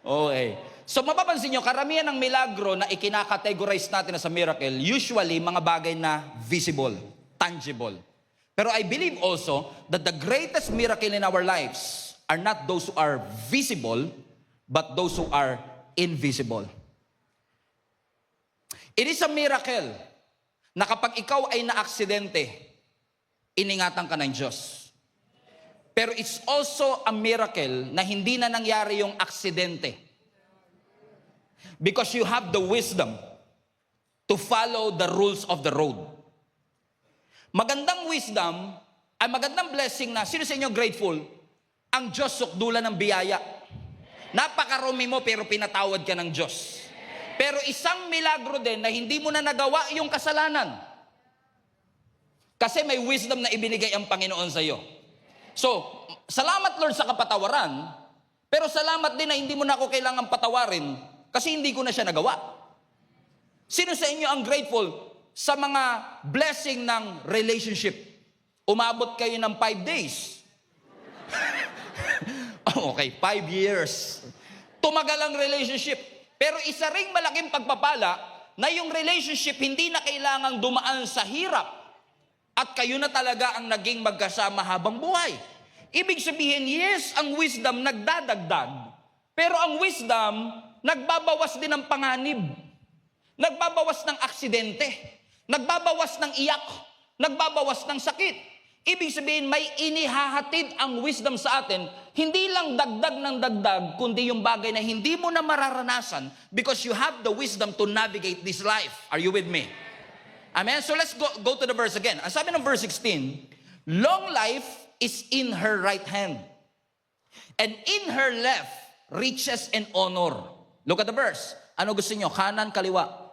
Okay. So mapapansin nyo, karamihan ng milagro na ikinakategorize natin sa miracle, usually mga bagay na visible, tangible. Pero I believe also that the greatest miracle in our lives are not those who are visible, but those who are invisible. It is a miracle na kapag ikaw ay na-aksidente, iningatan ka ng Diyos. Pero it's also a miracle na hindi na nangyari yung aksidente. Because you have the wisdom to follow the rules of the road. Magandang wisdom ay magandang blessing na, sino sa inyo grateful? Ang Diyos sukdulan ng biyaya. Napakarumi mo pero pinatawad ka ng Diyos. Pero isang milagro din na hindi mo na nagawa yung kasalanan. Kasi may wisdom na ibinigay ang Panginoon sa iyo. So, salamat Lord sa kapatawaran, pero salamat din na hindi mo na ako kailangang patawarin kasi hindi ko na siya nagawa. Sino sa inyo ang grateful sa mga blessing ng relationship? Umabot kayo ng 5 days. Okay, 5 years. Tumagal ang relationship. Pero isa ring malaking pagpapala na yung relationship hindi na kailangang dumaan sa hirap. At kayo na talaga ang naging magkasama habang buhay. Ibig sabihin, yes, ang wisdom nagdadagdag. Pero ang wisdom, nagbabawas din ng panganib. Nagbabawas ng aksidente. Nagbabawas ng iyak, nagbabawas ng sakit. Ibig sabihin, may inihahatid ang wisdom sa atin, hindi lang dagdag ng dagdag, kundi yung bagay na hindi mo na mararanasan because you have the wisdom to navigate this life. Are you with me? Amen? So let's go to the verse again. Ang sabi ng verse 16, long life is in her right hand, and in her left, riches and honor. Look at the verse. Ano gusto niyo? Kanan, kaliwa?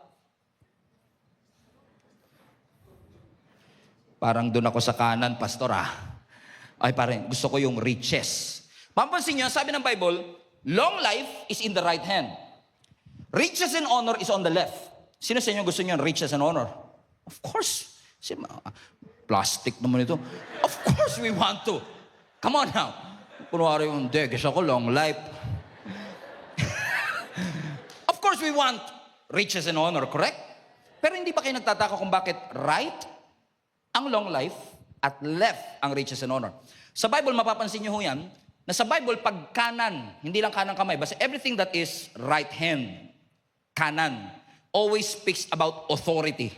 Parang doon ako sa kanan, pastor Ay parang gusto ko yung riches. Papansin niyo, sabi ng Bible, long life is in the right hand. Riches and honor is on the left. Sino sa inyo gusto niyo riches and honor? Of course. Plastic naman ito. Of course we want to. Come on now. Kunwari yung, gusto ko long life. Of course we want riches and honor, correct? Pero hindi ba kayo nagtataka kung bakit right ang long life at left ang riches and honor? Sa Bible, mapapansin nyo yan, na sa Bible, pag kanan, hindi lang kanang kamay, basta everything that is right hand, kanan, always speaks about authority,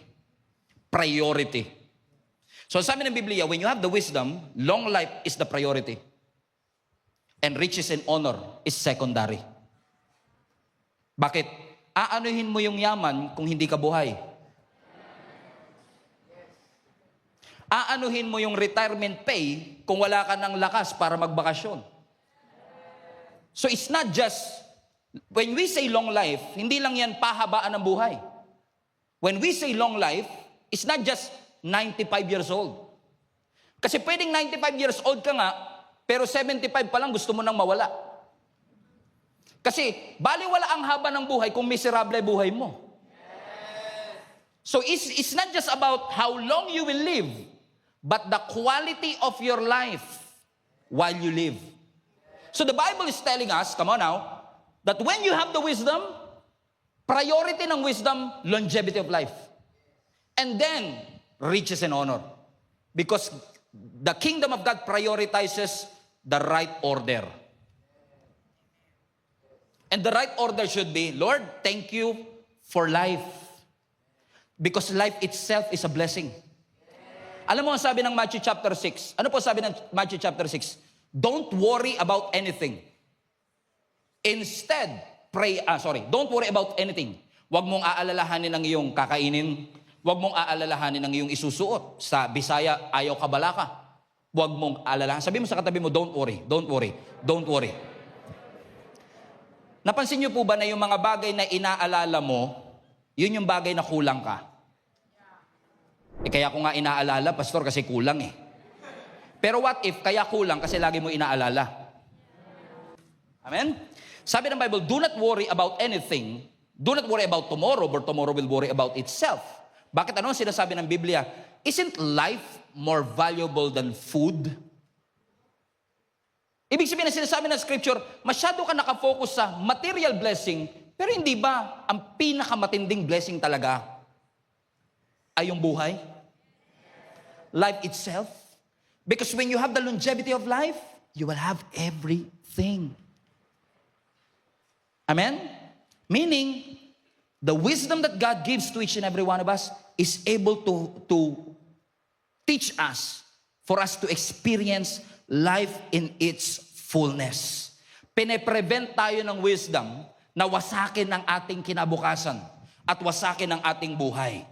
priority. So sabi ng Biblia, when you have the wisdom, long life is the priority. And riches and honor is secondary. Bakit? Aanuhin mo yung yaman kung hindi ka buhay? Aanuhin mo yung retirement pay kung wala ka ng lakas para magbakasyon. So it's not just, when we say long life, hindi lang yan pahabaan ng buhay. When we say long life, it's not just 95 years old. Kasi pwedeng 95 years old ka nga, pero 75 pa lang gusto mo nang mawala. Kasi baliwala ang haba ng buhay kung miserable buhay mo. So it's not just about how long you will live, but the quality of your life while you live. So the Bible is telling us, come on now, that when you have the wisdom, priority ng wisdom, longevity of life. And then, riches and honor. Because the kingdom of God prioritizes the right order. And the right order should be, Lord, thank you for life. Because life itself is a blessing. Alam mo ang sabi ng Matthew chapter 6? Ano po sabi ng Matthew chapter 6? Don't worry about anything. Instead, don't worry about anything. Huwag mong aalalahanin ang iyong kakainin. Huwag mong aalalahanin ang iyong isusuot. Sa Bisaya, ayaw kabalaka. Huwag mong aalalahanin. Sabi mo sa katabi mo, don't worry, don't worry, don't worry. Napansin niyo po ba na yung mga bagay na inaalala mo, yun yung bagay na kulang ka? Kaya ko nga inaalala, pastor, kasi kulang eh. Pero what if, kaya kulang kasi lagi mo inaalala? Amen? Sabi ng Bible, do not worry about anything. Do not worry about tomorrow, but tomorrow will worry about itself. Bakit ano ang sinasabi ng Biblia? Isn't life more valuable than food? Ibig sabihin na sinasabi ng Scripture, masyado ka nakafocus sa material blessing, pero hindi ba ang pinakamatinding blessing talaga ay yung buhay? Life itself? Because when you have the longevity of life, you will have everything. Amen? Meaning, the wisdom that God gives to each and every one of us is able to teach us, for us to experience life in its fullness. Pine-prevent tayo ng wisdom na wasakin ang ating kinabukasan at wasakin ang ating buhay.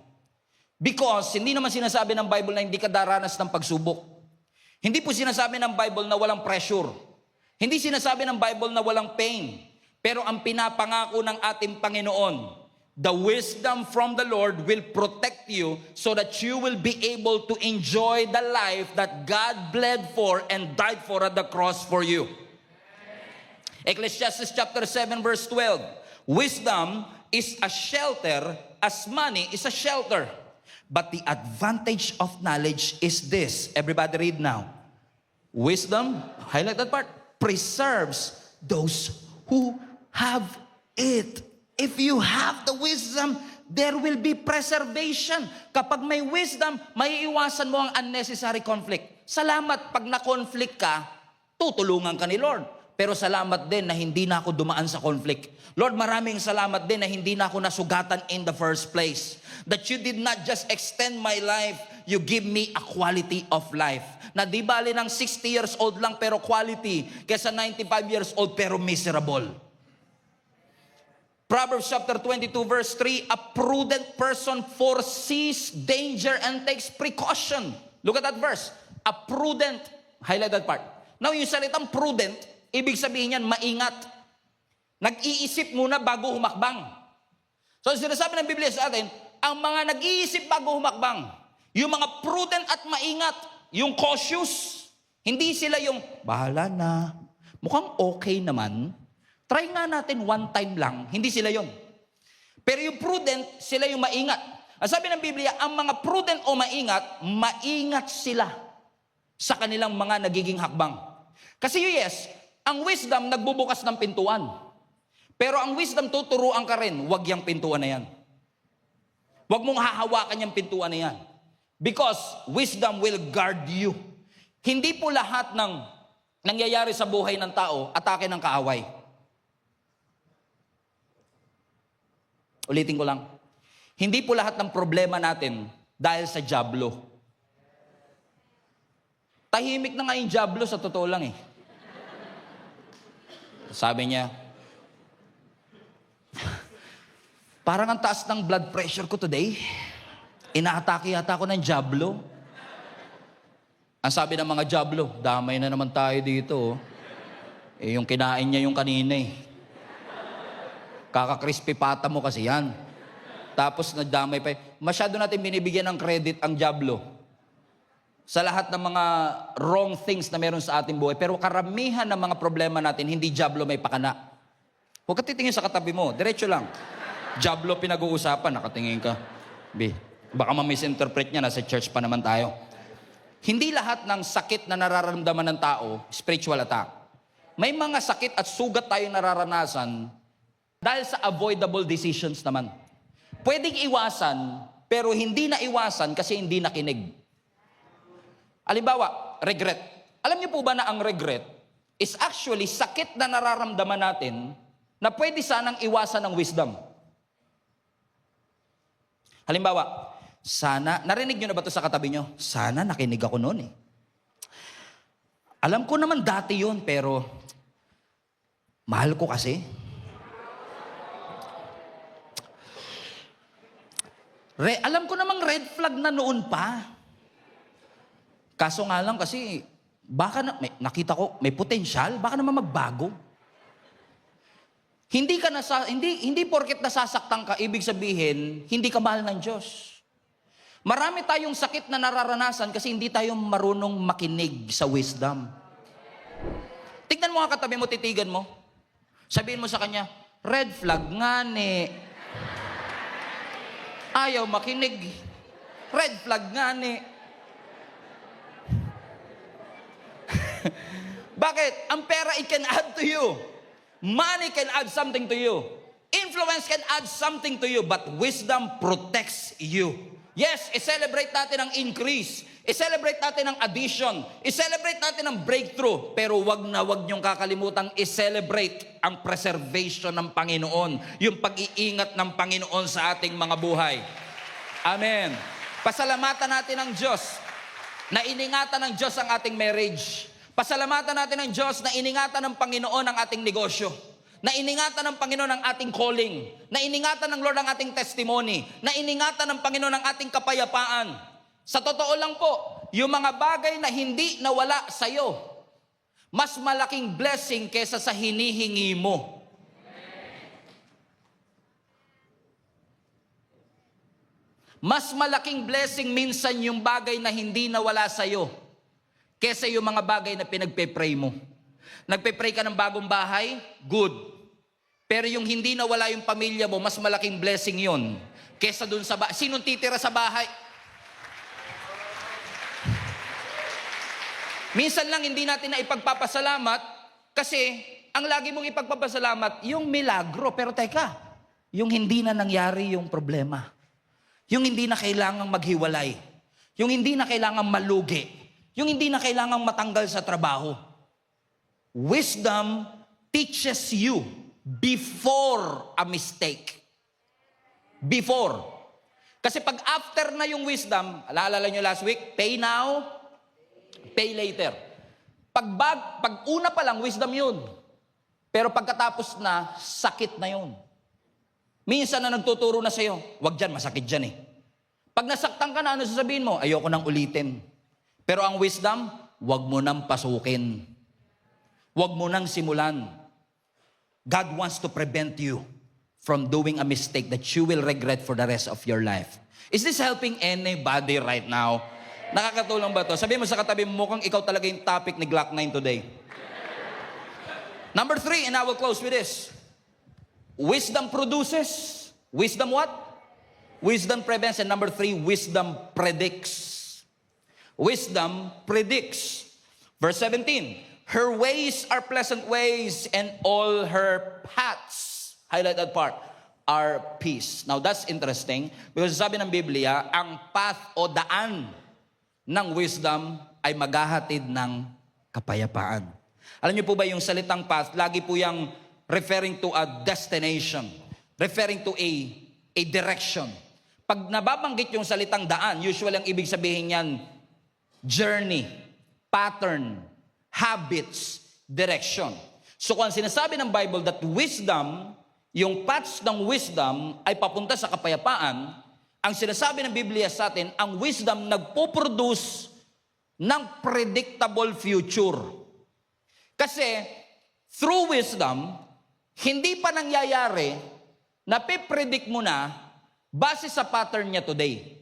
Because hindi naman sinasabi ng Bible na hindi ka daranas ng pagsubok. Hindi po sinasabi ng Bible na walang pressure. Hindi sinasabi ng Bible na walang pain. Pero ang pinapangako ng ating Panginoon, the wisdom from the Lord will protect you so that you will be able to enjoy the life that God bled for and died for at the cross for you. Ecclesiastes chapter 7 verse 12. Wisdom is a shelter as money is a shelter. But the advantage of knowledge is this. Everybody read now. Wisdom, highlight that part, preserves those who have it. If you have the wisdom, there will be preservation. Kapag may wisdom, maiiwasan mo ang unnecessary conflict. Salamat pag na-conflict ka, tutulungan ka ni Lord. Pero salamat din na hindi na ako dumaan sa conflict. Lord, maraming salamat din na hindi na ako nasugatan in the first place. That you did not just extend my life, you give me a quality of life. Na di bali ng 60 years old lang pero quality, kesa 95 years old pero miserable. Proverbs chapter 22 verse 3, a prudent person foresees danger and takes precaution. Look at that verse. A prudent, highlight that part. Now yung salitang prudent, ibig sabihin yan, maingat. Nag-iisip muna bago humakbang. So sinasabi ng Biblia sa atin, ang mga nag-iisip bago humakbang, yung mga prudent at maingat, yung cautious, hindi sila yung, bahala na, mukhang okay naman, try nga natin one time lang, hindi sila yon. Pero yung prudent, sila yung maingat. Ang sabi ng Biblia, ang mga prudent o maingat sila sa kanilang mga nagiging hakbang. Kasi yes, ang wisdom nagbubukas ng pintuan. Pero ang wisdom tuturuan ka rin, wag yung pintuan na yan. Wag mong hahawakan yung pintuan na yan. Because wisdom will guard you. Hindi po lahat ng nangyayari sa buhay ng tao, atake ng kaaway. Ulitin ko lang. Hindi po lahat ng problema natin dahil sa dyablo. Tahimik na nga yung dyablo sa totoo lang eh. Sabi niya, parang ang taas ng blood pressure ko today. Inaatake yata ako ng dyablo. Ang sabi ng mga Diablo, damay na naman tayo dito. Eh, yung kinain niya yung kanina eh. Kaka-crispy pata mo kasi yan. Tapos nagdamay pa. Masyado natin binibigyan ng credit ang Diablo sa lahat ng mga wrong things na meron sa ating buhay. Pero karamihan ng mga problema natin, hindi Diablo may pakana. Huwag ka titingin sa katabi mo, diretso lang. Diablo pinag-uusapan, nakatingin ka. Baka ma-misinterpret niya, nasa church pa naman tayo. Hindi lahat ng sakit na nararamdaman ng tao, spiritual attack. May mga sakit at sugat tayong nararanasan dahil sa avoidable decisions naman. Pwedeng iwasan, pero hindi na iwasan kasi hindi nakinig. Halimbawa, regret. Alam niyo po ba na ang regret is actually sakit na nararamdaman natin na pwede sanang iwasan ng wisdom. Halimbawa, narinig nyo na ba ito sa katabi nyo? Sana nakinig ako noon eh. Alam ko naman dati yun, pero mahal ko kasi. Alam ko namang red flag na noon pa. Kaso nga lang kasi, baka nakita ko, may potensyal, baka naman magbago. Hindi porket nasasaktan ka, ibig sabihin, hindi ka mahal ng Diyos. Marami tayong sakit na nararanasan kasi hindi tayo marunong makinig sa wisdom. Tignan mo nga katabi mo, titigan mo. Sabihin mo sa kanya, red flag nga ni. Ayaw makinig. Red flag nga ni. Bakit? Ang pera, it can add to you. Money can add something to you. Influence can add something to you, but wisdom protects you. Yes, i-celebrate natin ang increase. I-celebrate natin ang addition. I-celebrate natin ang breakthrough. Pero wag niyong kakalimutang i-celebrate ang preservation ng Panginoon. Yung pag-iingat ng Panginoon sa ating mga buhay. Amen. Pasalamatan natin ang Diyos na iningatan ng Diyos ang ating marriage. Pasalamatan natin ang Diyos na iningatan ng Panginoon ang ating negosyo. Na iningatan ng Panginoon ang ating calling, na iningatan ng Lord ang ating testimony, na iningatan ng Panginoon ang ating kapayapaan. Sa totoo lang po, yung mga bagay na hindi nawala sa'yo, mas malaking blessing kesa sa hinihingi mo. Mas malaking blessing minsan yung bagay na hindi nawala sa'yo, kesa yung mga bagay na pinagpe-pray mo. Nagpe-pray ka ng bagong bahay, good. Pero yung hindi nawala yung pamilya mo, mas malaking blessing yun. Kesa dun sa bahay. Sinong titira sa bahay? Minsan lang hindi natin na ipagpapasalamat kasi ang lagi mong ipagpapasalamat, yung milagro. Pero teka, yung hindi na nangyari yung problema. Yung hindi na kailangang maghiwalay. Yung hindi na kailangang malugi. Yung hindi na kailangang matanggal sa trabaho. Wisdom teaches you before a mistake. Before. Kasi pag after na yung wisdom, alaalala nyo last week, pay now, pay later. Pag una pa lang, wisdom yun. Pero pagkatapos na, sakit na yun. Minsan na nagtuturo na sa'yo, wag dyan, masakit dyan eh. Pag nasaktan ka na, ano sasabihin mo? Ayoko nang ulitin. Pero ang wisdom, wag mo nang pasukin. Wag mo nang simulan. God wants to prevent you from doing a mistake that you will regret for the rest of your life. Is this helping anybody right now? Nakakatulong ba to? Sabihin mo sa katabi mo, mukhang ikaw talaga yung topic ni Glock 9 today. Number 3, and I will close with this. Wisdom produces. Wisdom what? Wisdom prevents. And number 3, wisdom predicts. Wisdom predicts. Verse 17. Her ways are pleasant ways, and all her paths, highlight that part, are peace. Now that's interesting because sabi ng Biblia, ang path o daan ng wisdom ay maghahatid ng kapayapaan. Alam niyo po ba yung salitang path, lagi po yung referring to a destination, referring to a direction. Pag nababanggit yung salitang daan, usually ang ibig sabihin yan, journey, pattern, habits, direction. So kung sinasabi ng Bible that wisdom, yung paths ng wisdom ay papunta sa kapayapaan, ang sinasabi ng Biblia sa atin, ang wisdom nagpo-produce ng predictable future. Kasi, through wisdom, hindi pa nangyayari na pipredict mo na base sa pattern niya today.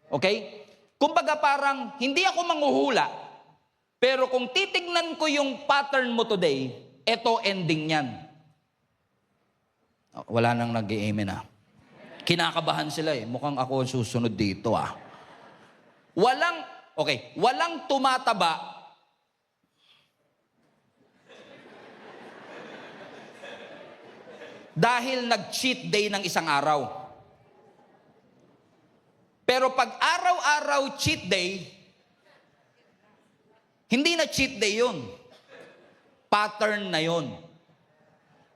Okay? Kumbaga parang, hindi ako manghuhula, pero kung titignan ko yung pattern mo today, eto ending niyan. Wala nang nag-i-amen ah. Kinakabahan sila eh. Mukhang ako ang susunod dito ah. Walang tumataba dahil nag-cheat day ng isang araw. Pero pag araw-araw cheat day, hindi na cheat day yun. Pattern na yun.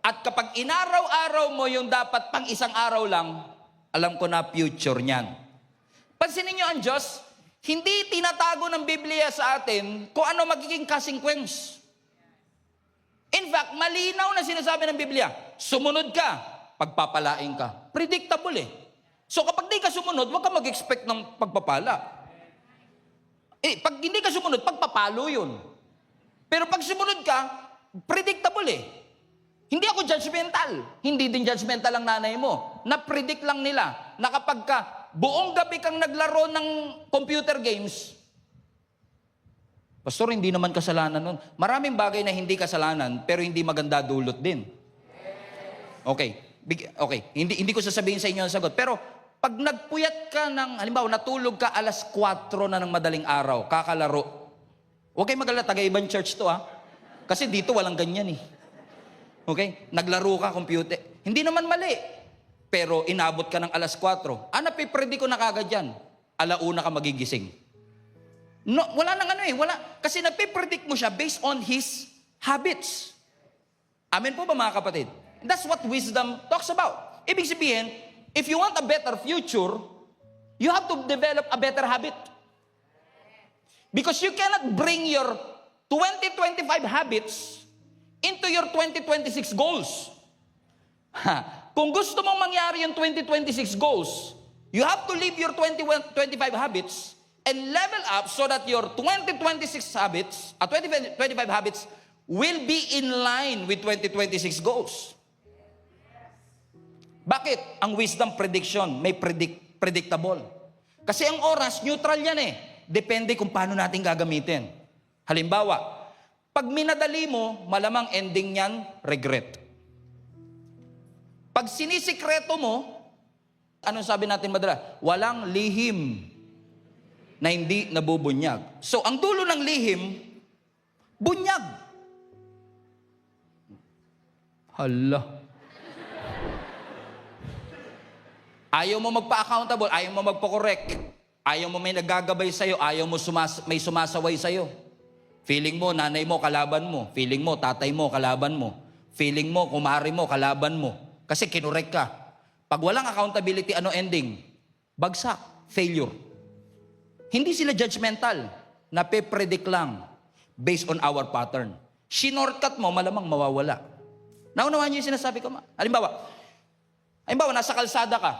At kapag inaraw-araw mo yung dapat pang isang araw lang, alam ko na future niyan. Pansinin niyo ang Diyos, hindi tinatago ng Biblia sa atin kung ano magiging consequence. In fact, malinaw na sinasabi ng Biblia, sumunod ka, pagpapalain ka. Predictable eh. So kapag di ka sumunod, huwag ka mag-expect ng pagpapala. Pag hindi ka sumunod, pagpapalo yun. Pero pag sumunod ka, predictable eh. Hindi ako judgmental. Hindi din judgmental ang nanay mo. Na-predict lang nila na kapag ka buong gabi kang naglaro ng computer games, Pastor, hindi naman kasalanan nun. Maraming bagay na hindi kasalanan, pero hindi maganda dulot din. Okay. Hindi ko sasabihin sa inyo ang sagot. Pero pag nagpuyat ka ng, halimbawa, natulog ka 4:00 na ng madaling araw, kakalaro. Huwag kayong magalala, taga-ibang church to ha. Kasi dito walang ganyan eh. Okay? Naglaro ka, computer. Hindi naman mali. Pero inabot ka ng 4:00. Napipredict ko na kagad yan. 1:00 ka magigising. No, wala nang wala. Kasi napipredict mo siya based on his habits. Amen po ba mga kapatid? That's what wisdom talks about. Ibig sabihin, if you want a better future, you have to develop a better habit. Because you cannot bring your 2025 habits into your 2026 goals. Kung gusto mong mangyari yung 2026 goals, you have to leave your 2025 habits and level up so that your 2026 habits, 2025 habits will be in line with 2026 goals. Bakit? Ang wisdom prediction may predictable. Kasi ang oras, neutral yan eh. Depende kung paano natin gagamitin. Halimbawa, pag minadali mo, malamang ending niyan, regret. Pag sinisikreto mo, anong sabi natin madala? Walang lihim na hindi nabubunyag. So, ang dulo ng lihim, bunyag. Hala. Ayaw mo magpa-accountable, ayaw mo magpa-correct, ayaw mo may nagagabay sa'yo, ayaw mo may sumasaway sa'yo. Feeling mo, nanay mo, kalaban mo. Feeling mo, tatay mo, kalaban mo. Feeling mo, kumari mo, kalaban mo. Kasi kinurek ka. Pag walang accountability, ano ending? Bagsak, failure. Hindi sila judgmental, nape-predict lang based on our pattern. Shinortcut mo, malamang mawawala. Naunawaan niyo yung sinasabi ko? Halimbawa, nasa kalsada ka,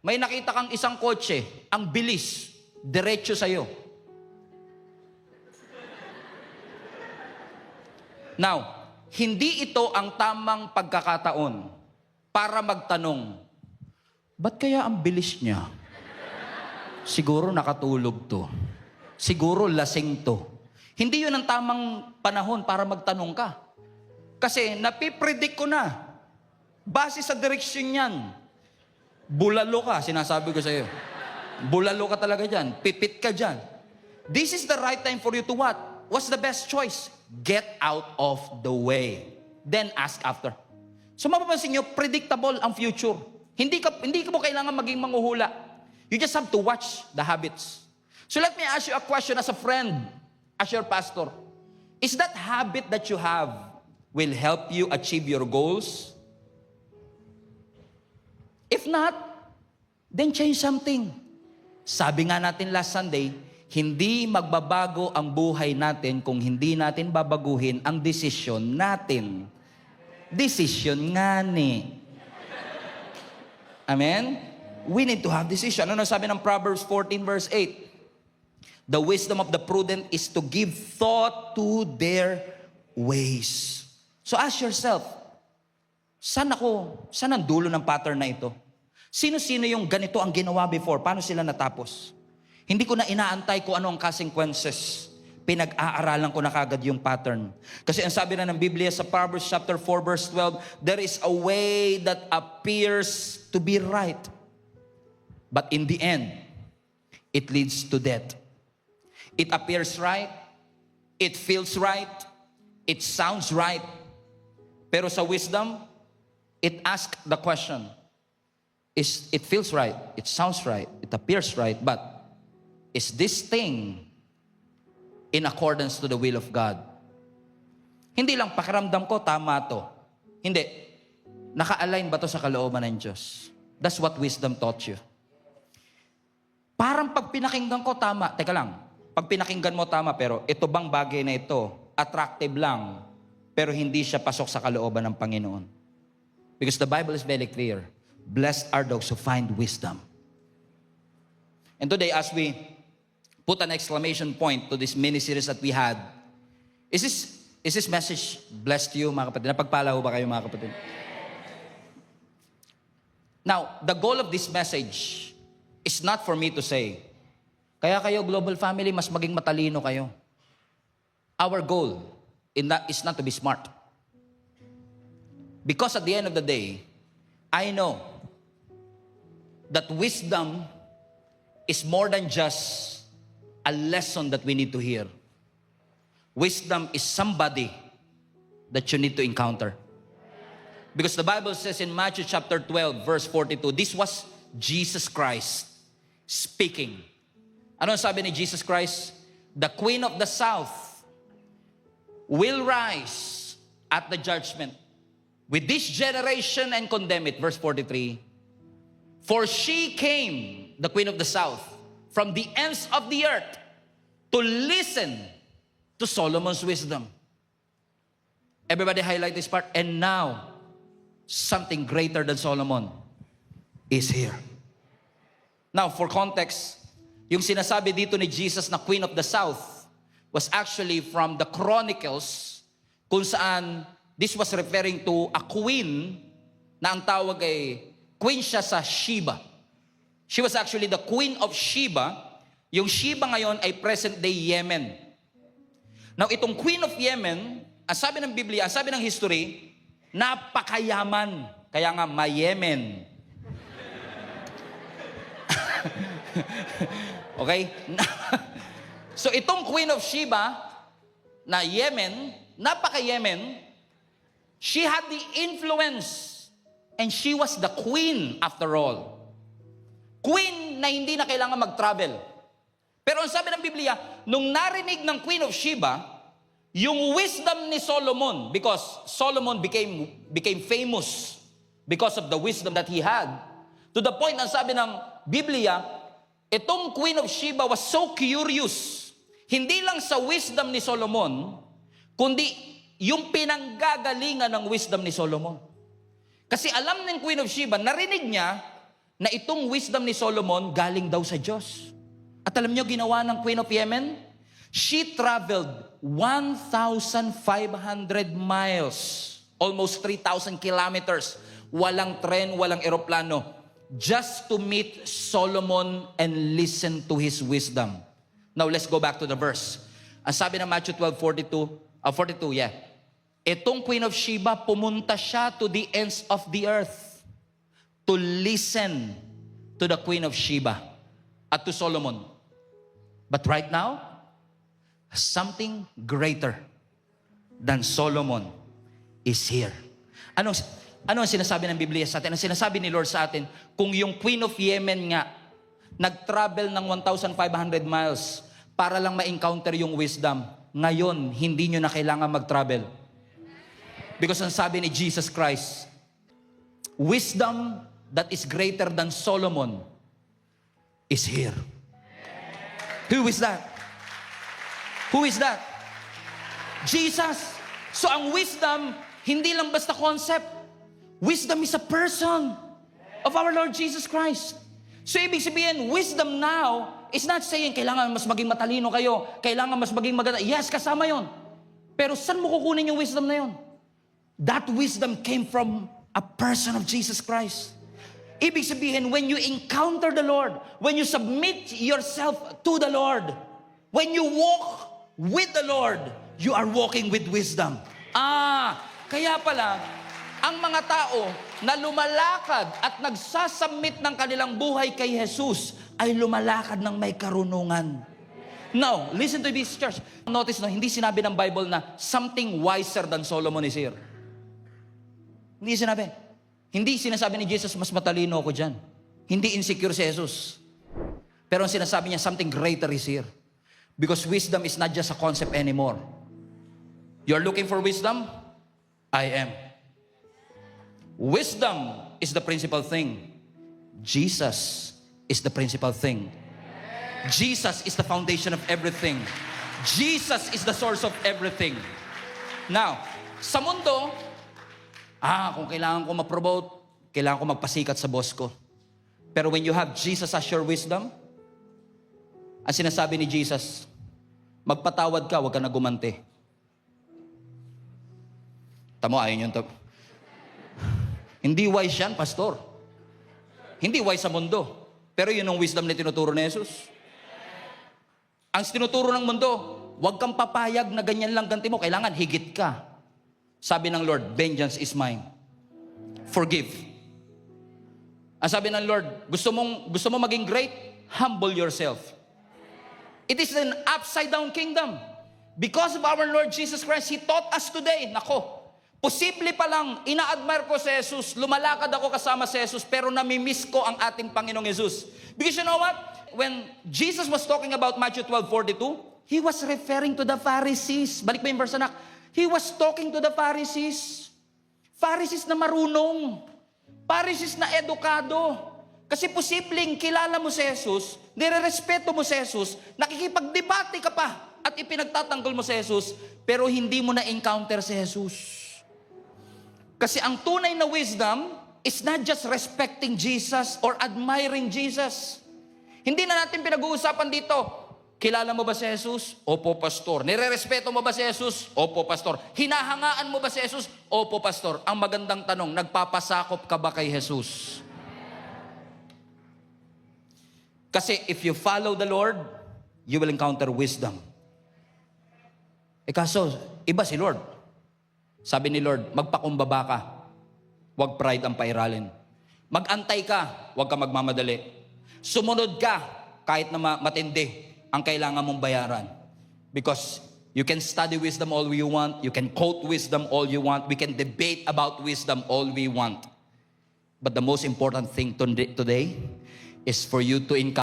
may nakita kang isang kotse, ang bilis, diretso sa'yo. Now, hindi ito ang tamang pagkakataon para magtanong, ba't kaya ang bilis niya? Siguro nakatulog to. Siguro lasing to. Hindi yun ang tamang panahon para magtanong ka. Kasi napipredict ko na. Base sa direksyon yan. Bulalo ka, sinasabi ko sa iyo. Bulalo ka talaga dyan. Pipit ka dyan. This is the right time for you to what? What's the best choice? Get out of the way. Then ask after. So mapapansin nyo, predictable ang future. Hindi ka mo kailangan maging manghuhula. You just have to watch the habits. So let me ask you a question as a friend, as your pastor. Is that habit that you have will help you achieve your goals? If not, then change something. Sabi nga natin last Sunday, hindi magbabago ang buhay natin kung hindi natin babaguhin ang desisyon natin. Desisyon nga ni. Amen? we need to have decision. Ano sabi ng Proverbs 14 verse 8? The wisdom of the prudent is to give thought to their ways. So ask yourself, saan ang dulo ng pattern na ito? Sino-sino yung ganito ang ginawa before? Paano sila natapos? Hindi ko na inaantay kung ano ang consequences. Pinag-aaralan ko na kagad yung pattern. Kasi ang sabi na ng Biblia sa Proverbs chapter 4 verse 12, there is a way that appears to be right. But in the end, it leads to death. It appears right. It feels right. It sounds right. Pero sa wisdom, it asks the question, it feels right, it sounds right, it appears right, but is this thing in accordance to the will of God? Hindi lang pakiramdam ko, tama to. Hindi. Naka-align ba to sa kalooban ng Diyos? That's what wisdom taught you. Parang pag pinakinggan ko, tama. Teka lang. Pag pinakinggan mo, tama. Pero ito bang bagay na ito, attractive lang, pero hindi siya pasok sa kalooban ng Panginoon. Because the Bible is very clear. Blessed are those who find wisdom. And today, as we put an exclamation point to this mini-series that we had. Is this message blessed you, mga kapatid? Napagpala ho ba kayo, mga kapatid? Now, the goal of this message is not for me to say, kaya kayo, global family, mas maging matalino kayo. Our goal is not to be smart. Because at the end of the day, I know that wisdom is more than just a lesson that we need to hear. Wisdom is somebody that you need to encounter. Because the Bible says in Matthew chapter 12, verse 42, this was Jesus Christ speaking. Ano sabi ni Jesus Christ? The Queen of the South will rise at the judgment with this generation and condemn it. Verse 43, for she came, the Queen of the South, from the ends of the earth to listen to Solomon's wisdom. Everybody highlight this part. And now, something greater than Solomon is here. Now, for context, yung sinasabi dito ni Jesus na Queen of the South was actually from the Chronicles, kung saan this was referring to a queen na ang tawag ay queen siya sa Sheba. She was actually the queen of Sheba. Yung Sheba ngayon ay present-day Yemen. Now, itong queen of Yemen, ang sabi ng Biblia, ang sabi ng history, napakayaman. Kaya nga, ma-Yemen. Okay? So, itong queen of Sheba, na Yemen, napaka-Yemen, she had the influence, and she was the queen after all. Queen na hindi na kailangan mag-travel. Pero ang sabi ng Biblia, nung narinig ng Queen of Sheba, yung wisdom ni Solomon, because Solomon became famous because of the wisdom that he had, to the point, ang sabi ng Biblia, itong Queen of Sheba was so curious, hindi lang sa wisdom ni Solomon, kundi yung pinanggagalingan ng wisdom ni Solomon. Kasi alam ng Queen of Sheba, narinig niya, na itong wisdom ni Solomon galing daw sa Diyos. At alam niyo ginawa ng Queen of Yemen? She traveled 1,500 miles, almost 3,000 kilometers, walang tren, walang eroplano, just to meet Solomon and listen to his wisdom. Now let's go back to the verse. Ang sabi ng Matthew 12:42, itong Queen of Sheba, pumunta siya to the ends of the earth to listen to the Queen of Sheba at to Solomon. But right now, something greater than Solomon is here. Ano ang sinasabi ng Biblia sa atin? Ang sinasabi ni Lord sa atin, kung yung Queen of Yemen nga, nag-travel ng 1,500 miles para lang ma-encounter yung wisdom, ngayon, hindi nyo na kailangan mag-travel. Because ang sabi ni Jesus Christ, wisdom that is greater than Solomon is here. Who is that? Who is that? Jesus. So ang wisdom, hindi lang basta concept. Wisdom is a person of our Lord Jesus Christ. So ibig sabihin, wisdom now is not saying kailangan mas maging matalino kayo, kailangan mas maging maganda. Yes, kasama yon. Pero saan mo kukunin yung wisdom na yon? That wisdom came from a person of Jesus Christ. Ibig sabihin, when you encounter the Lord, when you submit yourself to the Lord, when you walk with the Lord, you are walking with wisdom. Kaya pala, ang mga tao na lumalakad at nagsasubmit ng kanilang buhay kay Jesus ay lumalakad ng may karunungan. Now, listen to this, church. Notice, no, hindi sinabi ng Bible na something wiser than Solomon is here. Hindi sinabi. Hindi sinasabi ni Jesus, mas matalino ako dyan. Hindi insecure si Jesus. Pero ang sinasabi niya, something greater is here. Because wisdom is not just a concept anymore. You're looking for wisdom? I am. Wisdom is the principal thing. Jesus is the principal thing. Jesus is the foundation of everything. Jesus is the source of everything. Now, sa mundo, kung kailangan ko ma-promote, kailangan ko magpasikat sa boss ko. Pero when you have Jesus as your wisdom, ang sinasabi ni Jesus, magpatawad ka, huwag ka na gumante. Tamo, ayun yung Hindi wise yan, pastor. Hindi wise sa mundo. Pero yun ang wisdom na tinuturo ni Jesus. Ang tinuturo ng mundo, huwag kang papayag na ganyan lang ganti mo. Kailangan higit ka. Sabi ng Lord, vengeance is mine. Forgive. Ang sabi ng Lord, gusto mo maging great? Humble yourself. It is an upside down kingdom. Because of our Lord Jesus Christ, He taught us today, posible pa lang, ina-admire ko si Jesus, lumalakad ako kasama si Jesus, pero namimiss ko ang ating Panginoong Jesus. Because you know what? When Jesus was talking about Matthew 12:42, He was referring to the Pharisees. Balik mo yung verse, anak. He was talking to the Pharisees. Pharisees na marunong. Pharisees na edukado. Kasi posibleng kilala mo si Jesus, nirerespeto mo si Jesus, nakikipagdebate ka pa, at ipinagtatanggol mo si Jesus, pero hindi mo na-encounter si Jesus. Kasi ang tunay na wisdom is not just respecting Jesus or admiring Jesus. Hindi na natin pinag-uusapan dito, kilala mo ba si Jesus? Opo, pastor. Nire-respeto mo ba si Jesus? Opo, pastor. Hinahangaan mo ba si Jesus? Opo, pastor. Ang magandang tanong, nagpapasakop ka ba kay Jesus? Kasi if you follow the Lord, you will encounter wisdom. Kaso, iba si Lord. Sabi ni Lord, magpakumbaba ka. Huwag pride ang pairalin. Magantay ka, huwag ka magmamadali. Sumunod ka, kahit na matindi ang kailangan mong bayaran. Because you can study wisdom all you want, you can quote wisdom all you want, we can debate about wisdom all we want. But the most important thing today is for you to encounter